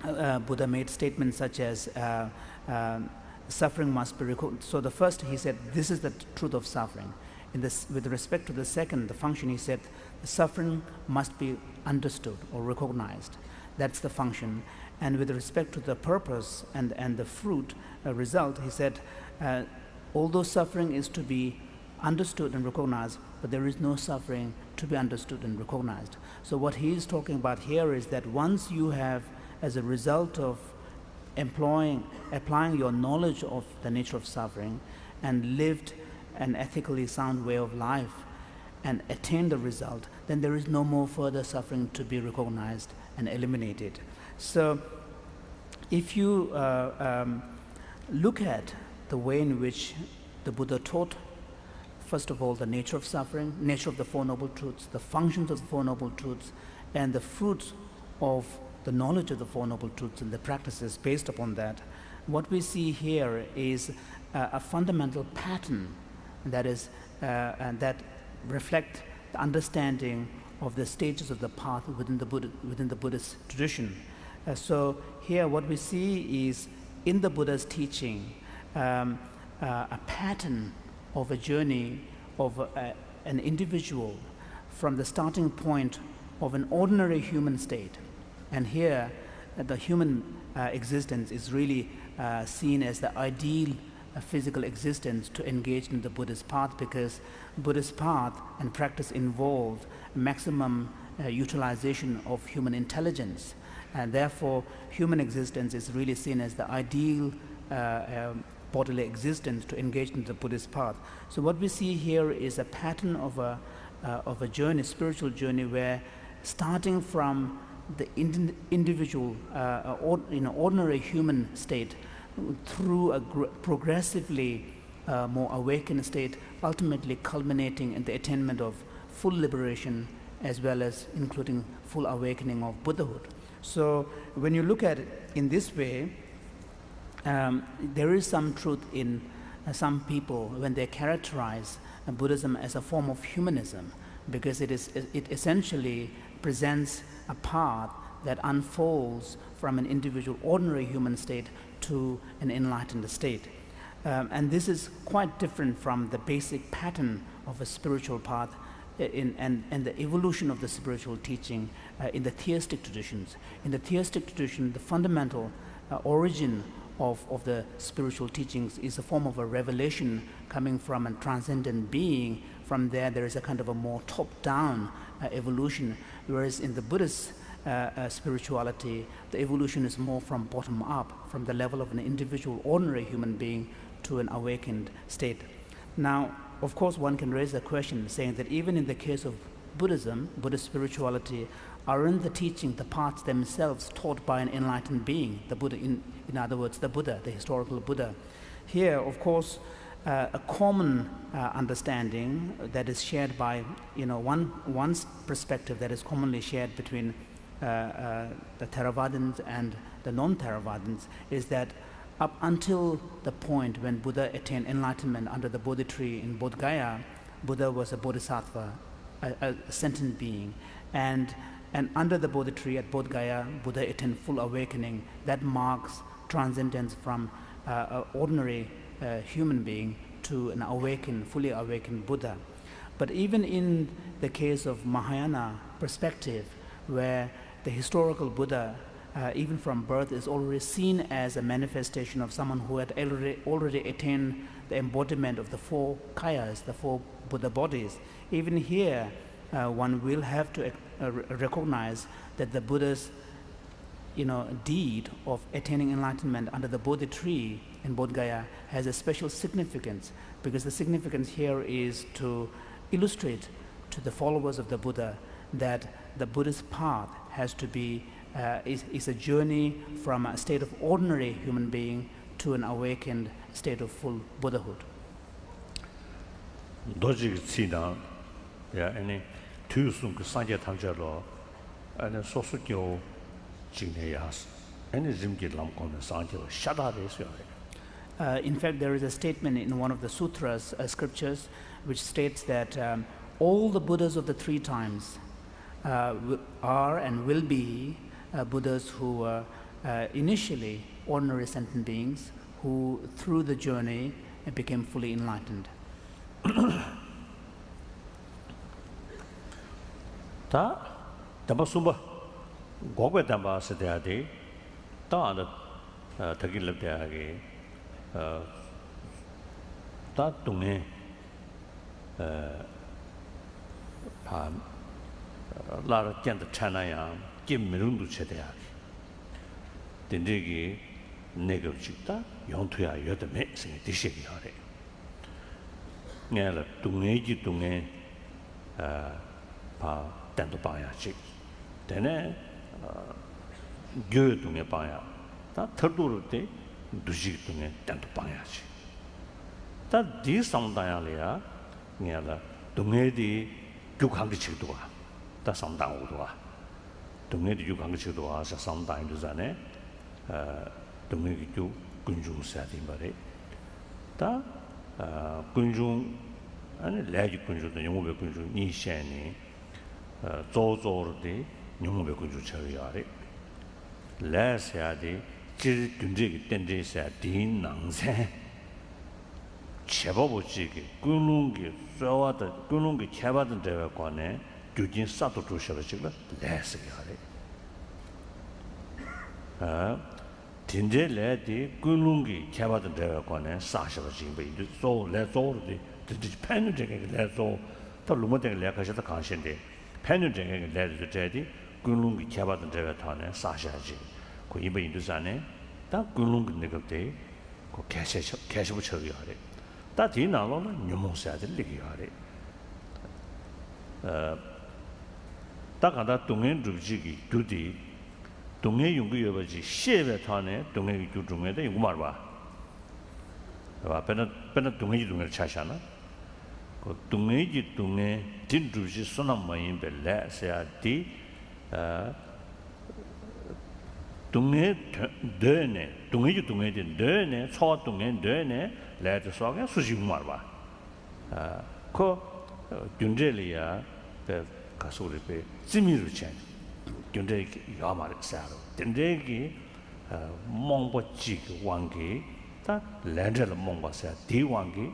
Buddha made statements such as suffering must be recognized. So the first, he said, this is the truth of suffering. With respect to the second, the function, he said, suffering must be understood or recognized. That's the function. And with respect to the purpose and the fruit result, he said, although suffering is to be understood and recognized, but there is no suffering to be understood and recognized. So what he is talking about here is that once you have, as a result of applying your knowledge of the nature of suffering and lived an ethically sound way of life and attained the result, then there is no more further suffering to be recognized and eliminated. So if you look at the way in which the Buddha taught, first of all, the nature of suffering, nature of the Four Noble Truths, the functions of the Four Noble Truths, and the fruits of the knowledge of the Four Noble Truths and the practices based upon that, what we see here is a fundamental pattern that is and that reflect the understanding of the stages of the path within the Buddhist tradition. So here what we see is, in the Buddha's teaching, a pattern of a journey of an individual from the starting point of an ordinary human state. And here the human existence is really seen as the ideal physical existence to engage in the Buddhist path, because Buddhist path and practice involve maximum utilization of human intelligence, and therefore human existence is really seen as the ideal bodily existence to engage in the Buddhist path. So what we see here is a pattern of a journey, spiritual journey, where starting from the individual, ordinary human state, through a progressively more awakened state, ultimately culminating in the attainment of full liberation, as well as including full awakening of Buddhahood. So when you look at it in this way, there is some truth in some people when they characterize Buddhism as a form of humanism, because it essentially presents a path that unfolds from an individual ordinary human state to an enlightened state. And this is quite different from the basic pattern of a spiritual path and the evolution of the spiritual teaching in the theistic traditions. In the theistic tradition, the fundamental origin of the spiritual teachings is a form of a revelation coming from a transcendent being. From there is a kind of a more top-down evolution, whereas in the Buddhist spirituality, the evolution is more from bottom up, from the level of an individual, ordinary human being to an awakened state. Now, of course, one can raise a question saying that even in the case of Buddhism, Buddhist spirituality, aren't the teaching, the paths themselves taught by an enlightened being, the Buddha, in other words, the Buddha, the historical Buddha? Here, of course, a common understanding that is shared by, one's perspective that is commonly shared between the Theravadins and the non-Theravadins is that up until the point when Buddha attained enlightenment under the Bodhi tree in Bodh Gaya, Buddha was a bodhisattva, a sentient being. And under the Bodhi tree at Bodh Gaya, Buddha attained full awakening. That marks transcendence from an ordinary human being to an awakened, fully awakened Buddha. But even in the case of Mahayana perspective, where the historical Buddha, even from birth, is already seen as a manifestation of someone who had already attained the embodiment of the four kayas, the four Buddha bodies. Even here, one will have to recognize that the Buddha's deed of attaining enlightenment under the Bodhi tree in Bodh Gaya has a special significance, because the significance here is to illustrate to the followers of the Buddha that the Buddhist path has to be is a journey from a state of ordinary human being to an awakened state of full Buddhahood. 도지 지나 야 아니 투숨 그 산제 탕자로 아니 소수교 진행야스 아니 짐기 람고는 산제로 샤다데스요. In fact, there is a statement in one of the sutras, scriptures, which states that all the Buddhas of the three times are and will be Buddhas who were initially ordinary sentient beings who, through the journey, became fully enlightened. 다 담바 숨바 고괴 담바 세대야디 다안다 더길럽대야기 다 동네 다 라라 견다 차나야 김미릉도 세대야 된대기 내가 직다 용투야 여드메 생이 디시기 하래 내가 동네지 동네 바 단도 봐야지 되네 교회 동네 봐야 다 털도를 때 두식 동네 단도 봐야지 다 디상다야래야 내가 동네디 교강기 치도와 다 상당우도와 동네디 교강기 치도와 상당도 전에 동네기 교 군중사디 말에 다 군중 아니 레지 군중도 영업의 군중 이시안이 조조르디 영업의 군중 처리하래 레스야디 질 군제기 땡제사 디낭세 제법지기 군웅기 쏘와다 군웅기 제받은 데가 관에 규진 사도 조셔를 지금 레스게 하래 딘제 레디 군웅기 제받은 데가 관에 사셔를 지금 소 레소르디 펜을 되게 레소 더 루모데 레카셔도 관심데 펜을 되게 레도 되디 군웅기 제받은 데가 타네 사셔지 그 이번 인도산에 다 군웅기 내급대 그 개셔부 처리하래 다 뒤나로는 유모사들 얘기하래 다 가다 동행 주지기 두디 동행 연구 여버지 시에 타네 동행 주중에도 이거 말 봐. 봐 배는 동행이 동행을 차샤나 그 동행이 동행 진주지 소나마인 벨레세아디 동행 되네 동행이 동행이 되네 소 동행 되네 레드 소가 수지 말 봐. 그 균제리야 그 가소리베 지미르 chen 균제 야마르 사로 덴데기 몽보지 왕기 다 랜드를 몽바사 디왕기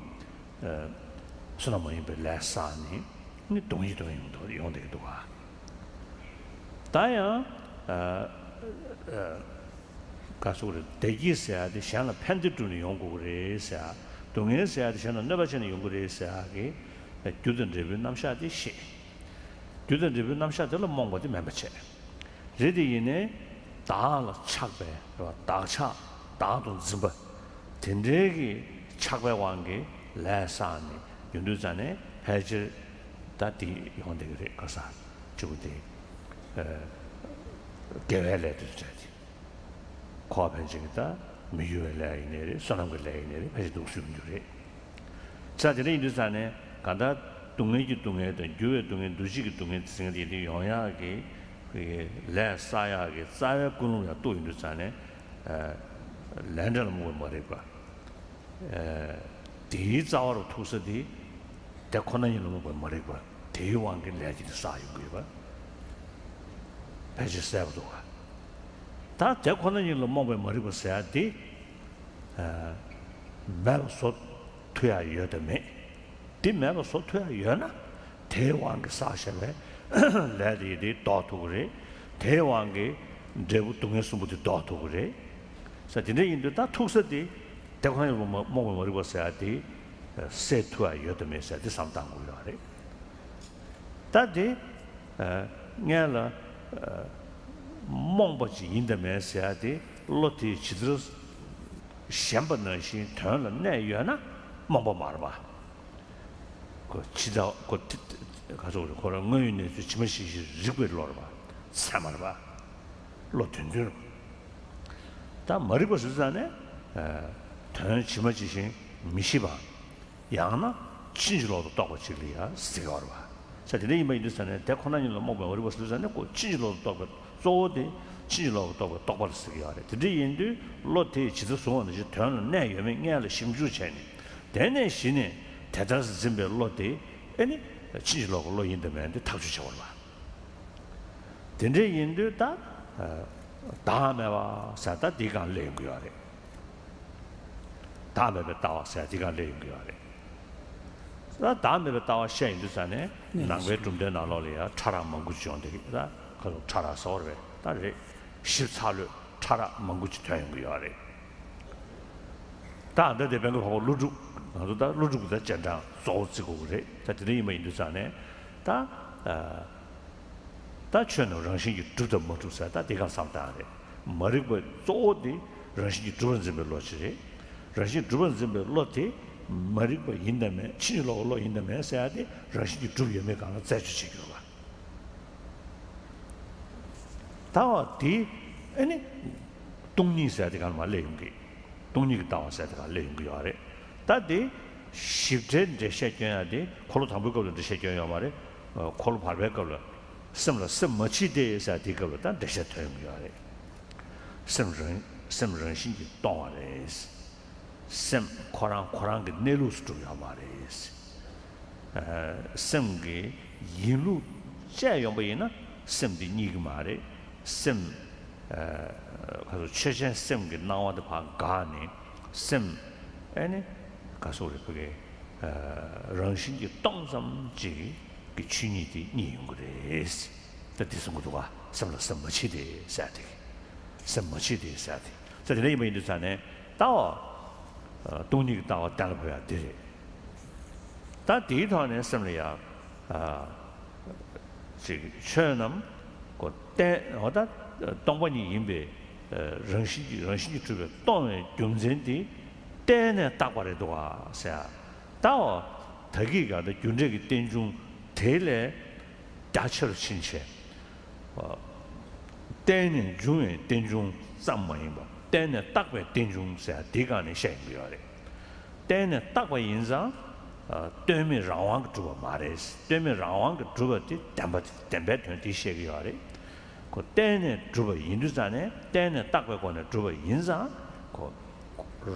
소나모인 벨라사니 니 동의도 용되기도 와 다야 가수를 대기세야 돼 샹라 팬들도 연구를 동해세야 돼 샹라 너바전에 연구를 해서하게 교든 레벨 남샤디 시 교든 레벨 남샤들은 뭔가도 멤버체 레디네 다라 착배 다차 다도 즈바 된대기 착배 관계 레사니 윤두잔에 해질 다디 용되게 가서 주부디 개회를 주자지 과변적이다 미유의 라인에 선함의 라인에 해지 독수문들이 자 저는 윤두잔에 간다 동해지 동해도 교회 동해 도시기 동해 생각이 영향하게 그게 레사야게 사회 군우야 또 윤두잔에 랜드를 말해봐 대자로 투서디 대코나니 놈을 말해봐 대왕게 내지도 사유고요 배지세도가 다 대코나니 놈을 말해봐 세야디 매소 퇴야 여더매 디매소 퇴야 여나 대왕게 사셔래 레디디 도토그래 대왕게 제부 동해수부터 도토그래 자 근데 인도 다 투서디 대관을 먹을 머리고 써야지 세트와 여덟매서 상당고요. 다들 냐라 몽버지 인더매서야지 로티 지들 샴번너시 턴을 내려나 몽버 말봐. 그 지다 그 가서 그런 거는 지면시 리그를 넣어 봐. 사말 봐. 로튼들 다 머리고 쓰잖아요. 전 지머지신 미시바 양나 친지로도 떠고 지리야 스티가로 봐. 자, 근데 이만 이르잖아요. 대코나니로 먹으면 어리고 쓰잖아요. 그 친지로도 떠고 쪼데 친지로도 떠고 똑바로 쓰기 하래. 근데 인도 로테 지도 소원은 이제 전은 내 여명 내를 심주체니. 대내 신에 대다스 준비 로테 아니 친지로고 로인데면 탁주셔 봐. 근데 인도 다 다음에와 사다 네가 레고요 하래. 다음에 따와서 네가 레고요 하래. 나 다음에 따와 셰인도잖아요. 남외 좀 되나 나로리아 차라 먹고지온데다. 그 차라 서울에 다리 실차를 차라 먹고지 되는 거요 하래. 다들 대변고 하고 루주 나도다 루주보다 전장 소지고 그래. 자 드리면 인도잖아요. 다全人性主的没出来，他这个上当的，没那个做的人性主人这边落去的，人性主人这边落的，没那个应的没，其实老应的没啥的，人性主也没讲了再去这个吧。到底，哎呢，东尼啥的干嘛来用的，东尼个到啥的干来用的要的，到底实践这些讲的，可能他们搞的这些讲要嘛的，可能排外搞了。什么期待啥这个了，但这些推不了的。什么人性的当然是，什可能的内陆是重要嘛的，什么个一路这样不行呢？什么的你个嘛的，什他说确实什么个哪样的话干呢？什哎呢？他说的这个人性的当然是。그 취니디 니용그레스 뜻이 뭐도가什么期的啥的什么期的啥的这里面的啥呢到东尼到达了不要的但第一套呢什么呀这个全能个但我的当把你因为人性这个当然中间的但呢大过来的话啥到特个的军这个点中 대래 다처를 친체 때는 중에 된중 쌈마인 봐 때는 딱왜 된중사 대간에 샤이고요래 때는 딱왜 인자 때면 라왕 주어 말했어 때면 라왕 주어지 담배 뒤시고요래 그 때는 주어 인주자네 때는 딱왜 거는 주어 인자 그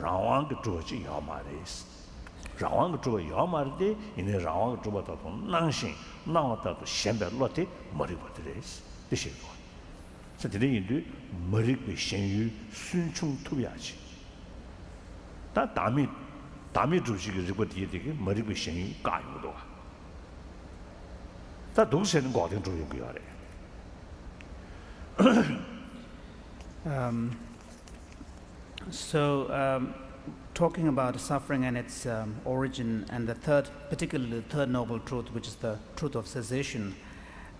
라왕 주어지 요 말했어 然后个主要嘛的，因为然后个主要到从男性，那我到现在落的没得过的嘞，这些个，这这里印度没得个先有顺从突下去，但大米主席个这个地这个没得个先有干有多，但都是能搞定主要个嘞。Talking about suffering and its origin, and particularly the third noble truth, which is the truth of cessation.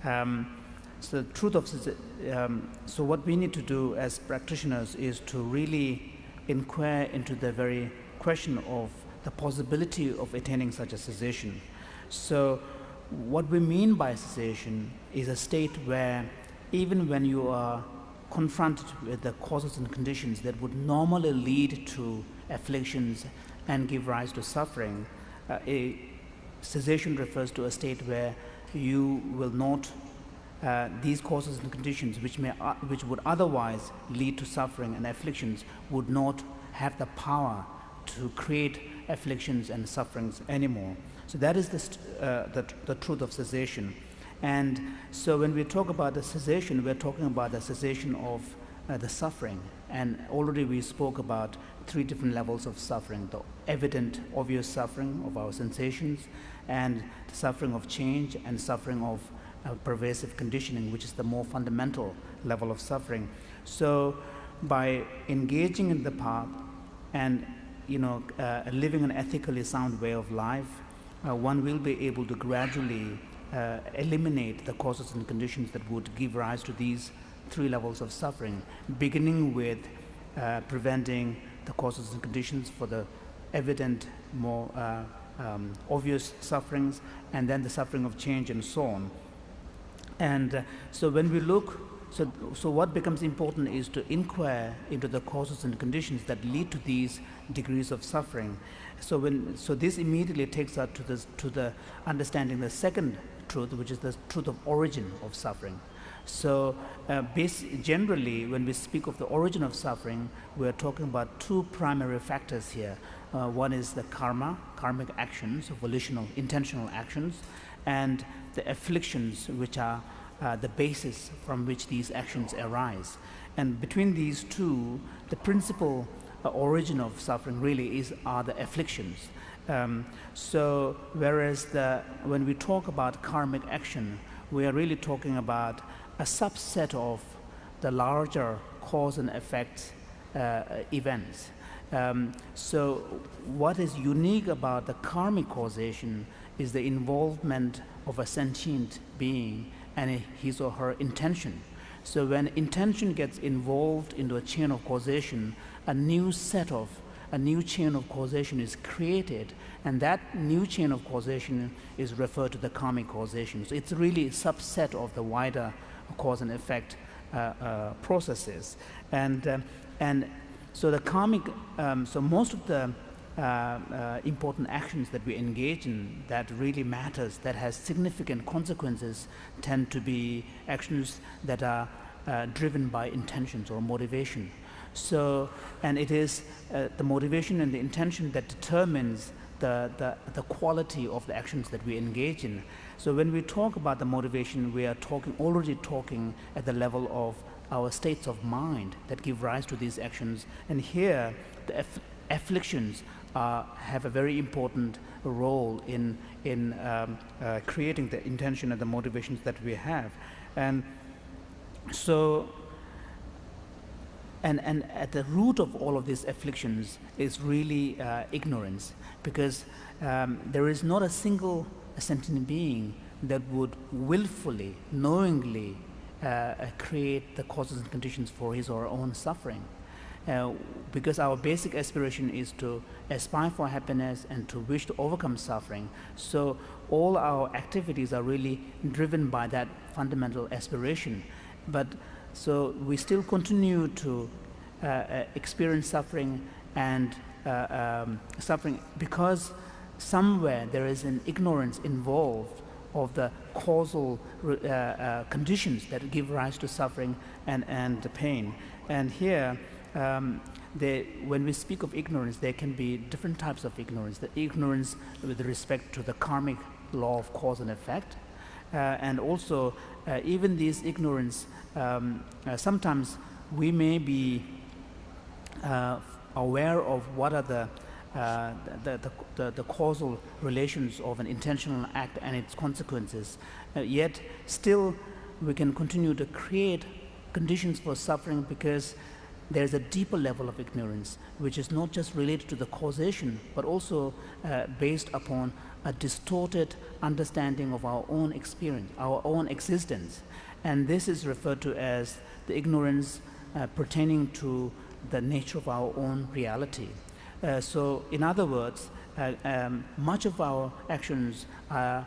So what we need to do as practitioners is to really inquire into the very question of the possibility of attaining such a cessation. So what we mean by cessation is a state where even when you are confronted with the causes and conditions that would normally lead to afflictions and give rise to suffering, a cessation refers to a state where you will not, these causes and conditions which would otherwise lead to suffering and afflictions would not have the power to create afflictions and sufferings anymore. So that is the truth of cessation. And so when we talk about the cessation, we're talking about the cessation of the suffering. And already we spoke about 3 different levels of suffering: the evident, obvious suffering of our sensations, and the suffering of change, and suffering of pervasive conditioning, which is the more fundamental level of suffering. So by engaging in the path and living an ethically sound way of life, one will be able to gradually eliminate the causes and conditions that would give rise to these 3 levels of suffering, beginning with preventing the causes and conditions for the evident, more obvious sufferings, and then the suffering of change and so on. And so when we look, so what becomes important is to inquire into the causes and conditions that lead to these degrees of suffering. So this immediately takes us to the understanding the second truth, which is the truth of origin of suffering. So generally, when we speak of the origin of suffering, we are talking about 2 primary factors here. One is the karmic actions, volitional, intentional actions, and the afflictions, which are the basis from which these actions arise. And between these 2, the principal origin of suffering really are the afflictions. So whereas when we talk about karmic action, we are really talking about a subset of the larger cause and effect events. So what is unique about the karmic causation is the involvement of a sentient being and his or her intention. So when intention gets involved into a chain of causation, a new chain of causation is created, and that new chain of causation is referred to the karmic causation. So it's really a subset of the wider cause and effect processes. And so the karmic, so most of the important actions that we engage in that really matters, that has significant consequences, tend to be actions that are driven by intentions or motivation. So, and it is the motivation and the intention that determines the quality of the actions that we engage in. So when we talk about the motivation, we are already talking at the level of our states of mind that give rise to these actions. And here, the afflictions have a very important role in creating the intention and the motivations that we have. And so, and at the root of all of these afflictions is really ignorance, because there is not a single sentient being that would willfully, knowingly create the causes and conditions for his or her own suffering. Because our basic aspiration is to aspire for happiness and to wish to overcome suffering. So all our activities are really driven by that fundamental aspiration. But so we still continue to experience suffering and suffering because somewhere there is an ignorance involved of the causal conditions that give rise to suffering and the pain. And here, when we speak of ignorance, there can be different types of ignorance. The ignorance with respect to the karmic law of cause and effect, and also even this ignorance, sometimes we may be aware of what are the causal relations of an intentional act and its consequences, yet still we can continue to create conditions for suffering because there's a deeper level of ignorance, which is not just related to the causation, but also based upon a distorted understanding of our own experience, our own existence. And this is referred to as the ignorance pertaining to the nature of our own reality. So in other words, much of our actions are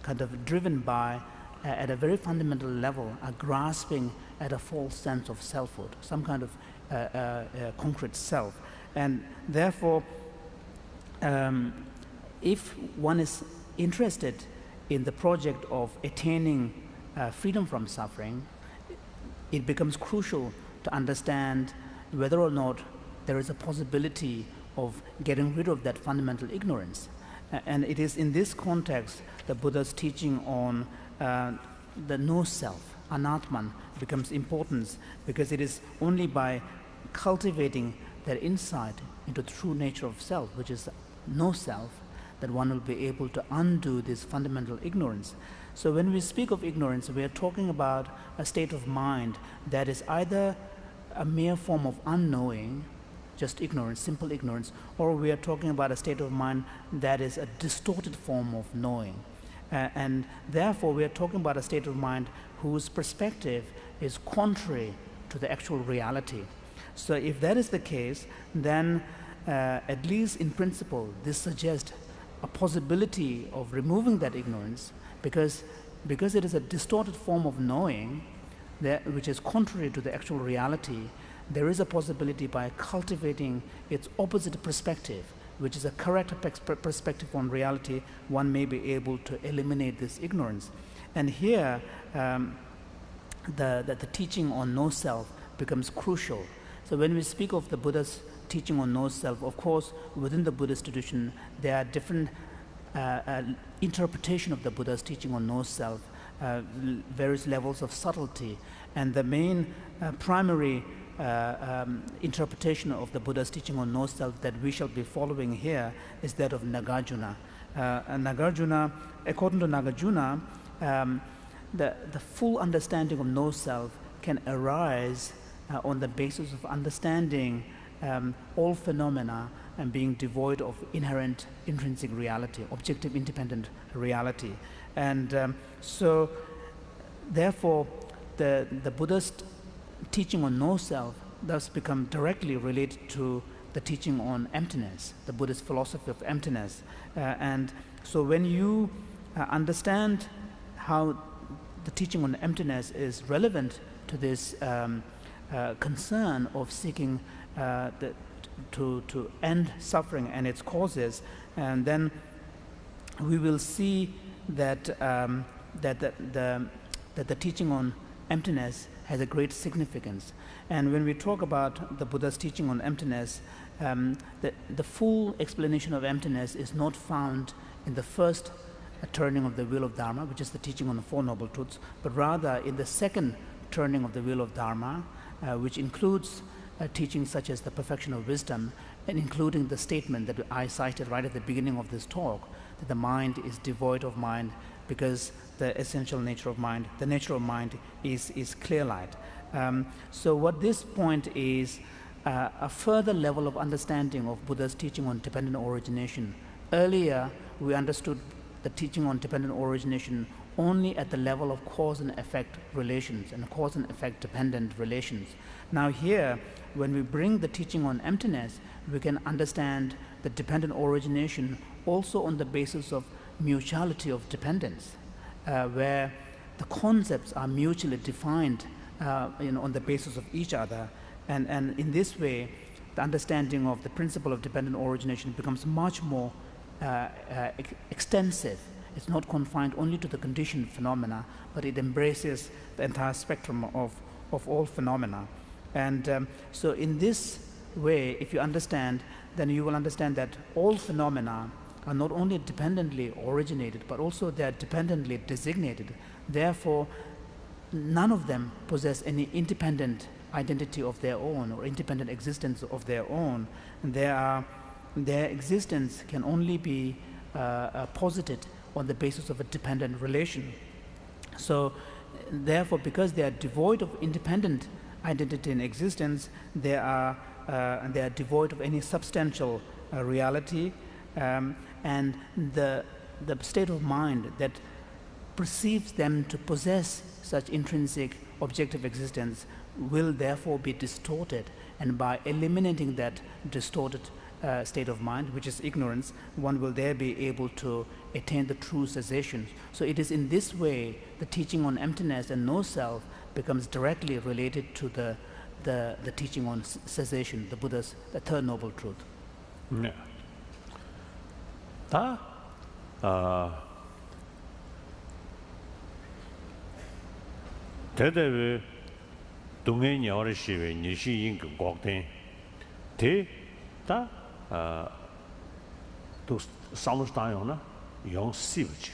kind of driven by, at a very fundamental level, a grasping at a false sense of selfhood, some kind of concrete self. And therefore, if one is interested in the project of attaining freedom from suffering, it becomes crucial to understand whether or not there is a possibility of getting rid of that fundamental ignorance. And it is in this context the Buddha's teaching on the no-self, anatman, becomes important, because it is only by cultivating that insight into the true nature of self, which is no-self, that one will be able to undo this fundamental ignorance. So when we speak of ignorance, we are talking about a state of mind that is either a mere form of unknowing, just ignorance, simple ignorance, or we are talking about a state of mind that is a distorted form of knowing. And therefore, we are talking about a state of mind whose perspective is contrary to the actual reality. So if that is the case, then at least in principle, this suggests a possibility of removing that ignorance, because it is a distorted form of knowing which is contrary to the actual reality. There is a possibility, by cultivating its opposite perspective, which is a correct perspective on reality, one may be able to eliminate this ignorance. And here, the teaching on no-self becomes crucial. So when we speak of the Buddha's teaching on no-self, of course, within the Buddhist tradition, there are different interpretation of the Buddha's teaching on no-self, various levels of subtlety. And the main primary interpretation of the Buddha's teaching on no-self that we shall be following here is that of Nagarjuna. Nagarjuna, according to Nagarjuna, the full understanding of no-self can arise on the basis of understanding all phenomena and being devoid of inherent intrinsic reality, objective independent reality. And so therefore the Buddha's teaching on no-self thus become directly related to the teaching on emptiness, the Buddhist philosophy of emptiness. And so when you understand how the teaching on emptiness is relevant to this concern of seeking to end suffering and its causes, and then we will see that the teaching on emptiness has a great significance. And when we talk about the Buddha's teaching on emptiness, the full explanation of emptiness is not found in the first turning of the wheel of Dharma, which is the teaching on the Four Noble Truths, but rather in the second turning of the wheel of Dharma, which includes teachings such as the perfection of wisdom, and including the statement that I cited right at the beginning of this talk, that the mind is devoid of mind because the essential nature of mind, the nature of mind is clear light. So what this point is, a further level of understanding of Buddha's teaching on dependent origination. Earlier, we understood the teaching on dependent origination only at the level of cause and effect relations and cause and effect dependent relations. Now here, when we bring the teaching on emptiness, we can understand the dependent origination also on the basis of mutuality of dependence, where the concepts are mutually defined on the basis of each other. And in this way, the understanding of the principle of dependent origination becomes much more extensive. It's not confined only to the conditioned phenomena, but it embraces the entire spectrum of all phenomena. And so in this way, if you understand, then you will understand that all phenomena are not only dependently originated, but also they are dependently designated. Therefore, none of them possess any independent identity of their own or independent existence of their own. And their existence can only be posited on the basis of a dependent relation. So therefore, because they are devoid of independent identity and existence, they are devoid of any substantial reality, and the state of mind that perceives them to possess such intrinsic objective existence will therefore be distorted, and by eliminating that distorted state of mind, which is ignorance, one will there be able to attain the true cessation. So it is in this way the teaching on emptiness and no self becomes directly related to the teaching on cessation, the Buddha's the third noble truth. Yeah. 대대의 동해 여러 시에 니시인 그 곡된 대다 또 상스타요나 용시브지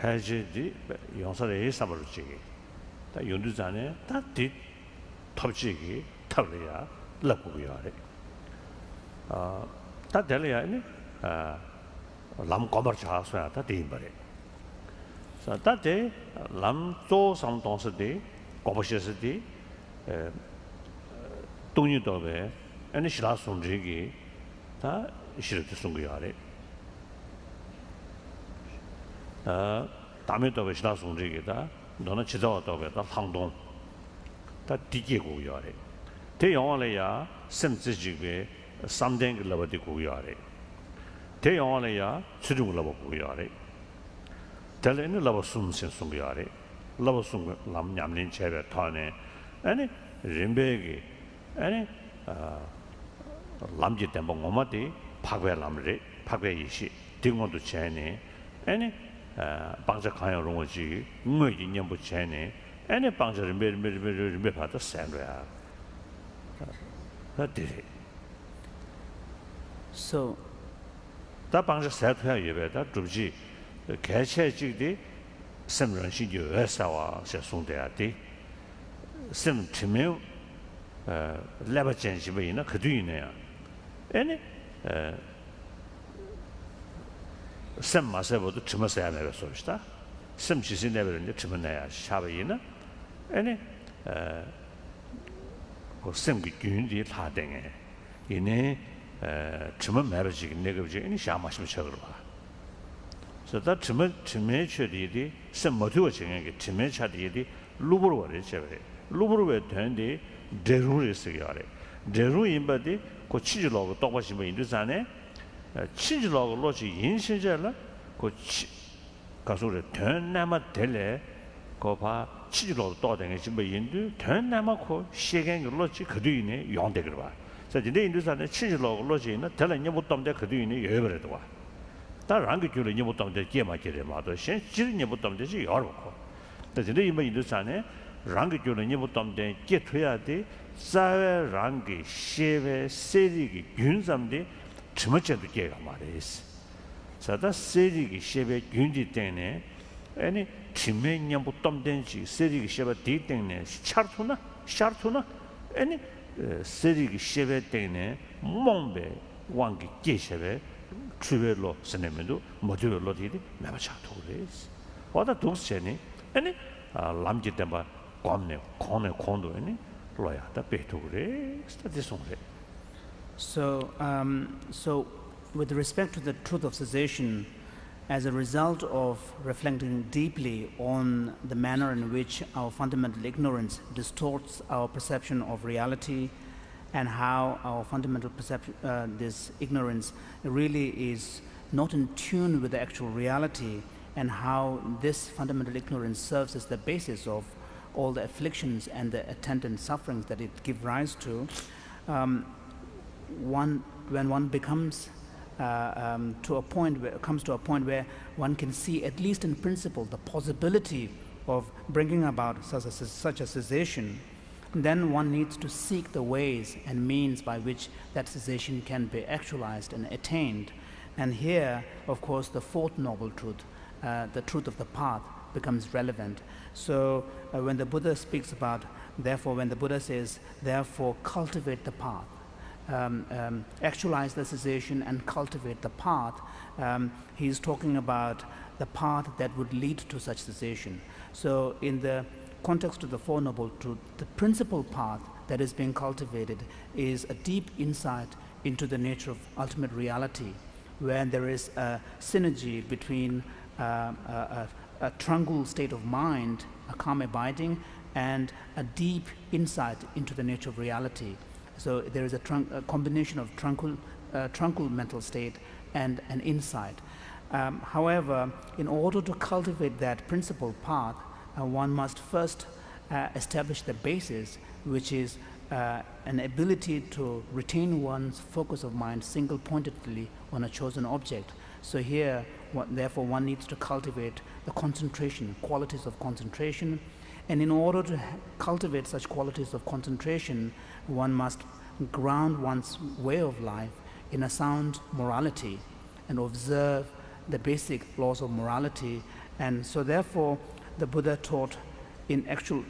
해지디 용사의 사버지 다 연두자네 다디 탑지기 탑려야 럽고요래 다 될려야니 람 거버차서야 다 되임버래 자 다데 람조 상동스디 거버시스디 동유도베 아니 시라송지기 다 시르트 송고야래 다음에도 시라송지기다 너는 지도도베다 상동 다 디게고야래 대영원래야 심지지게 삼댕 러버디 고야래 대영원래야 수중 러버고야래 달에는 러버 숨신 송고야래 러버 숨 남냠린 제베 타네 아니 림베기 아니 람지 템봉 오마디 파괴 람레 파괴 이시 등원도 제네 아니 방자 가요 롱어지 응의 인연부 제네 아니 방자를 매매매매 받아 샌로야 그때 So 다 방자 세트야 예배다 좀지 개체직이 semranshi sawa se songdeati sem chime laba chenshi bayina khaduyine ya ene sem masebodu chimasaya mebe soishta sem chisi neberinde chimanaya shabayina ene ko sem gi gyundi thadenge ine chima mebejig negabji ine shamashim chagirwa so that chime chedi sem motivo chenge chime chadi luburu wale chebe luburu we tende deru resigare deru imbadi ko chijilo to ba shime indusane chijilo lo chi yinshinjela ko 가서를 전나마 될래 거봐 치지로 또 되는 게 인도 전나마 코 시간 걸로지 그뒤네 용대 그러 봐. 그래서 이제 인도산에 치지로 걸로지는 될래 못 담대 그뒤네 여버려도 와. 다른 게 줄이 못 담대 게마게래 마도 신 지리 못 담대지 여러고. 그래서 이제 이번 인도산에 랑게 줄이 못 담대 게 돼야 돼. 사회 랑게 시베 세리기 균삼데 주머째도 게가 말이지. 사다 세리기 셰베 균지 때문에 아니 지면년 못덤된지 세리기 셰베 디 때문에 샤르투나 아니 세리기 셰베 때문에 몸베 왕기 계셰베 주별로 스네면도 모두별로 디디 나바차도 그래스 와다 독세니 아니 람지 때문에 ቋ네 코네 콘도 아니 로야다 베토 그래 스타디송 그래 So with respect to the truth of cessation, as a result of reflecting deeply on the manner in which our fundamental ignorance distorts our perception of reality and how our fundamental perception, this ignorance really is not in tune with the actual reality, and how this fundamental ignorance serves as the basis of all the afflictions and the attendant sufferings that it gives rise to, when one becomes to a point where one can see, at least in principle, the possibility of bringing about such a cessation, then one needs to seek the ways and means by which that cessation can be actualized and attained. And here, of course, the fourth noble truth, the truth of the path, becomes relevant. So when the Buddha speaks about, therefore, when the Buddha says, therefore, cultivate the path, actualize the cessation and cultivate the path, he's talking about the path that would lead to such cessation. So in the context of the Four Noble Truths, the principal path that is being cultivated is a deep insight into the nature of ultimate reality, where there is a synergy between a tranquil state of mind, a calm abiding, and a deep insight into the nature of reality. So there is a combination of tranquil mental state and an insight. However, in order to cultivate that principal path, one must first establish the basis, which is an ability to retain one's focus of mind single-pointedly on a chosen object. So here, therefore, one needs to cultivate the concentration, qualities of concentration. And in order to cultivate such qualities of concentration, one must ground one's way of life in a sound morality and observe the basic laws of morality. And so therefore, the Buddha taught in actual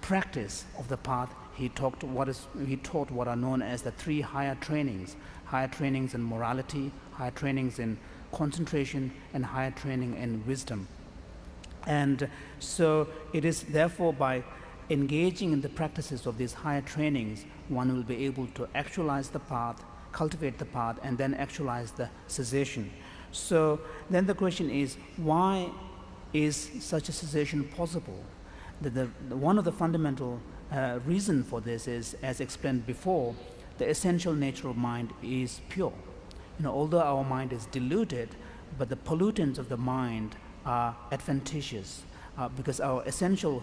practice of the path, he taught what are known as the three higher trainings in morality, higher trainings in concentration, and higher training in wisdom. And so it is therefore by engaging in the practices of these higher trainings, one will be able to actualize the path, cultivate the path, and then actualize the cessation. So then the question is, why is such a cessation possible? One of the fundamental reason for this is, as explained before, the essential nature of mind is pure. Although our mind is diluted, but the pollutants of the mind are adventitious because our essential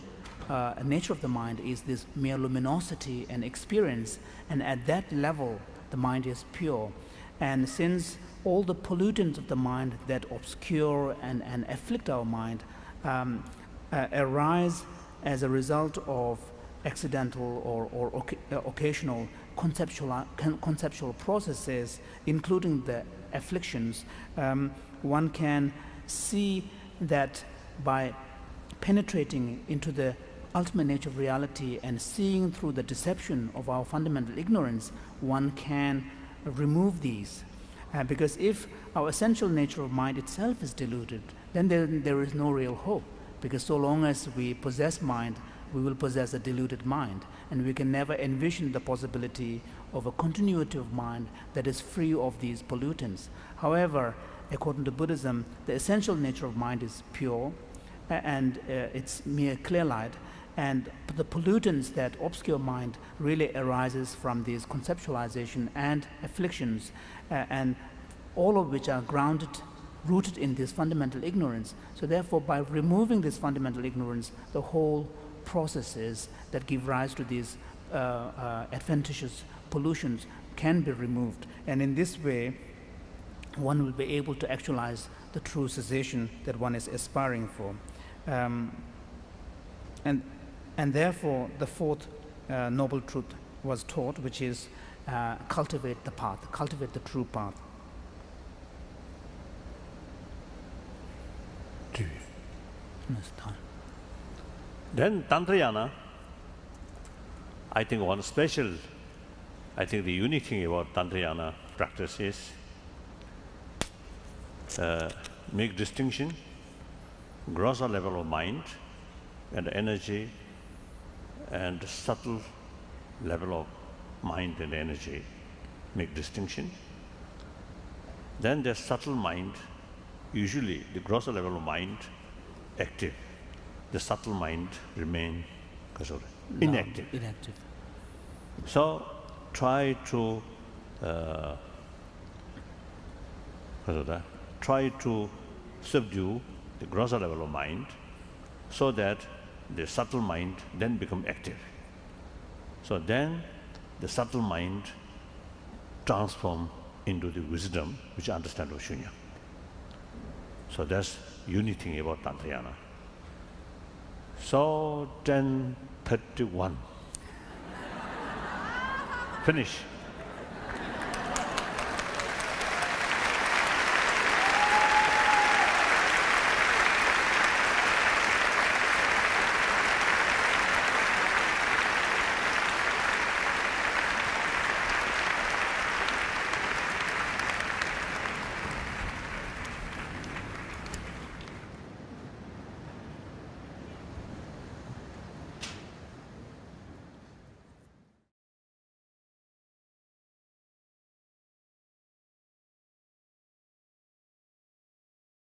nature of the mind is this mere luminosity and experience, and at that level the mind is pure. And since all the pollutants of the mind that obscure and afflict our mind arise as a result of accidental or occasional conceptual processes, including the afflictions, one can see that by penetrating into the ultimate nature of reality and seeing through the deception of our fundamental ignorance, one can remove these. Because if our essential nature of mind itself is diluted, then there is no real hope. Because so long as we possess mind, we will possess a diluted mind, and we can never envision the possibility of a continuity of mind that is free of these pollutants. However, according to Buddhism, the essential nature of mind is pure, and it's mere clear light, and the pollutants that obscure mind really arises from these conceptualization and afflictions, and all of which are rooted in this fundamental ignorance. So therefore, by removing this fundamental ignorance, the whole processes that give rise to these adventitious pollutions can be removed. And in this way, one will be able to actualize the true cessation that one is aspiring for. And therefore, the fourth noble truth was taught, which is cultivate the path, cultivate the true path. Then Tantrayana, I think the unique thing about Tantrayana practice is make distinction, grosser level of mind and energy, and subtle level of mind and energy, make distinction. Then the subtle mind, usually the grosser level of mind, active. The subtle mind remain inactive. So try to subdue the grosser level of mind, so that the subtle mind then become active. So then the subtle mind transform into the wisdom which understand of shunya. So that's unique thing about Tantrayana. So 10:31. Finish.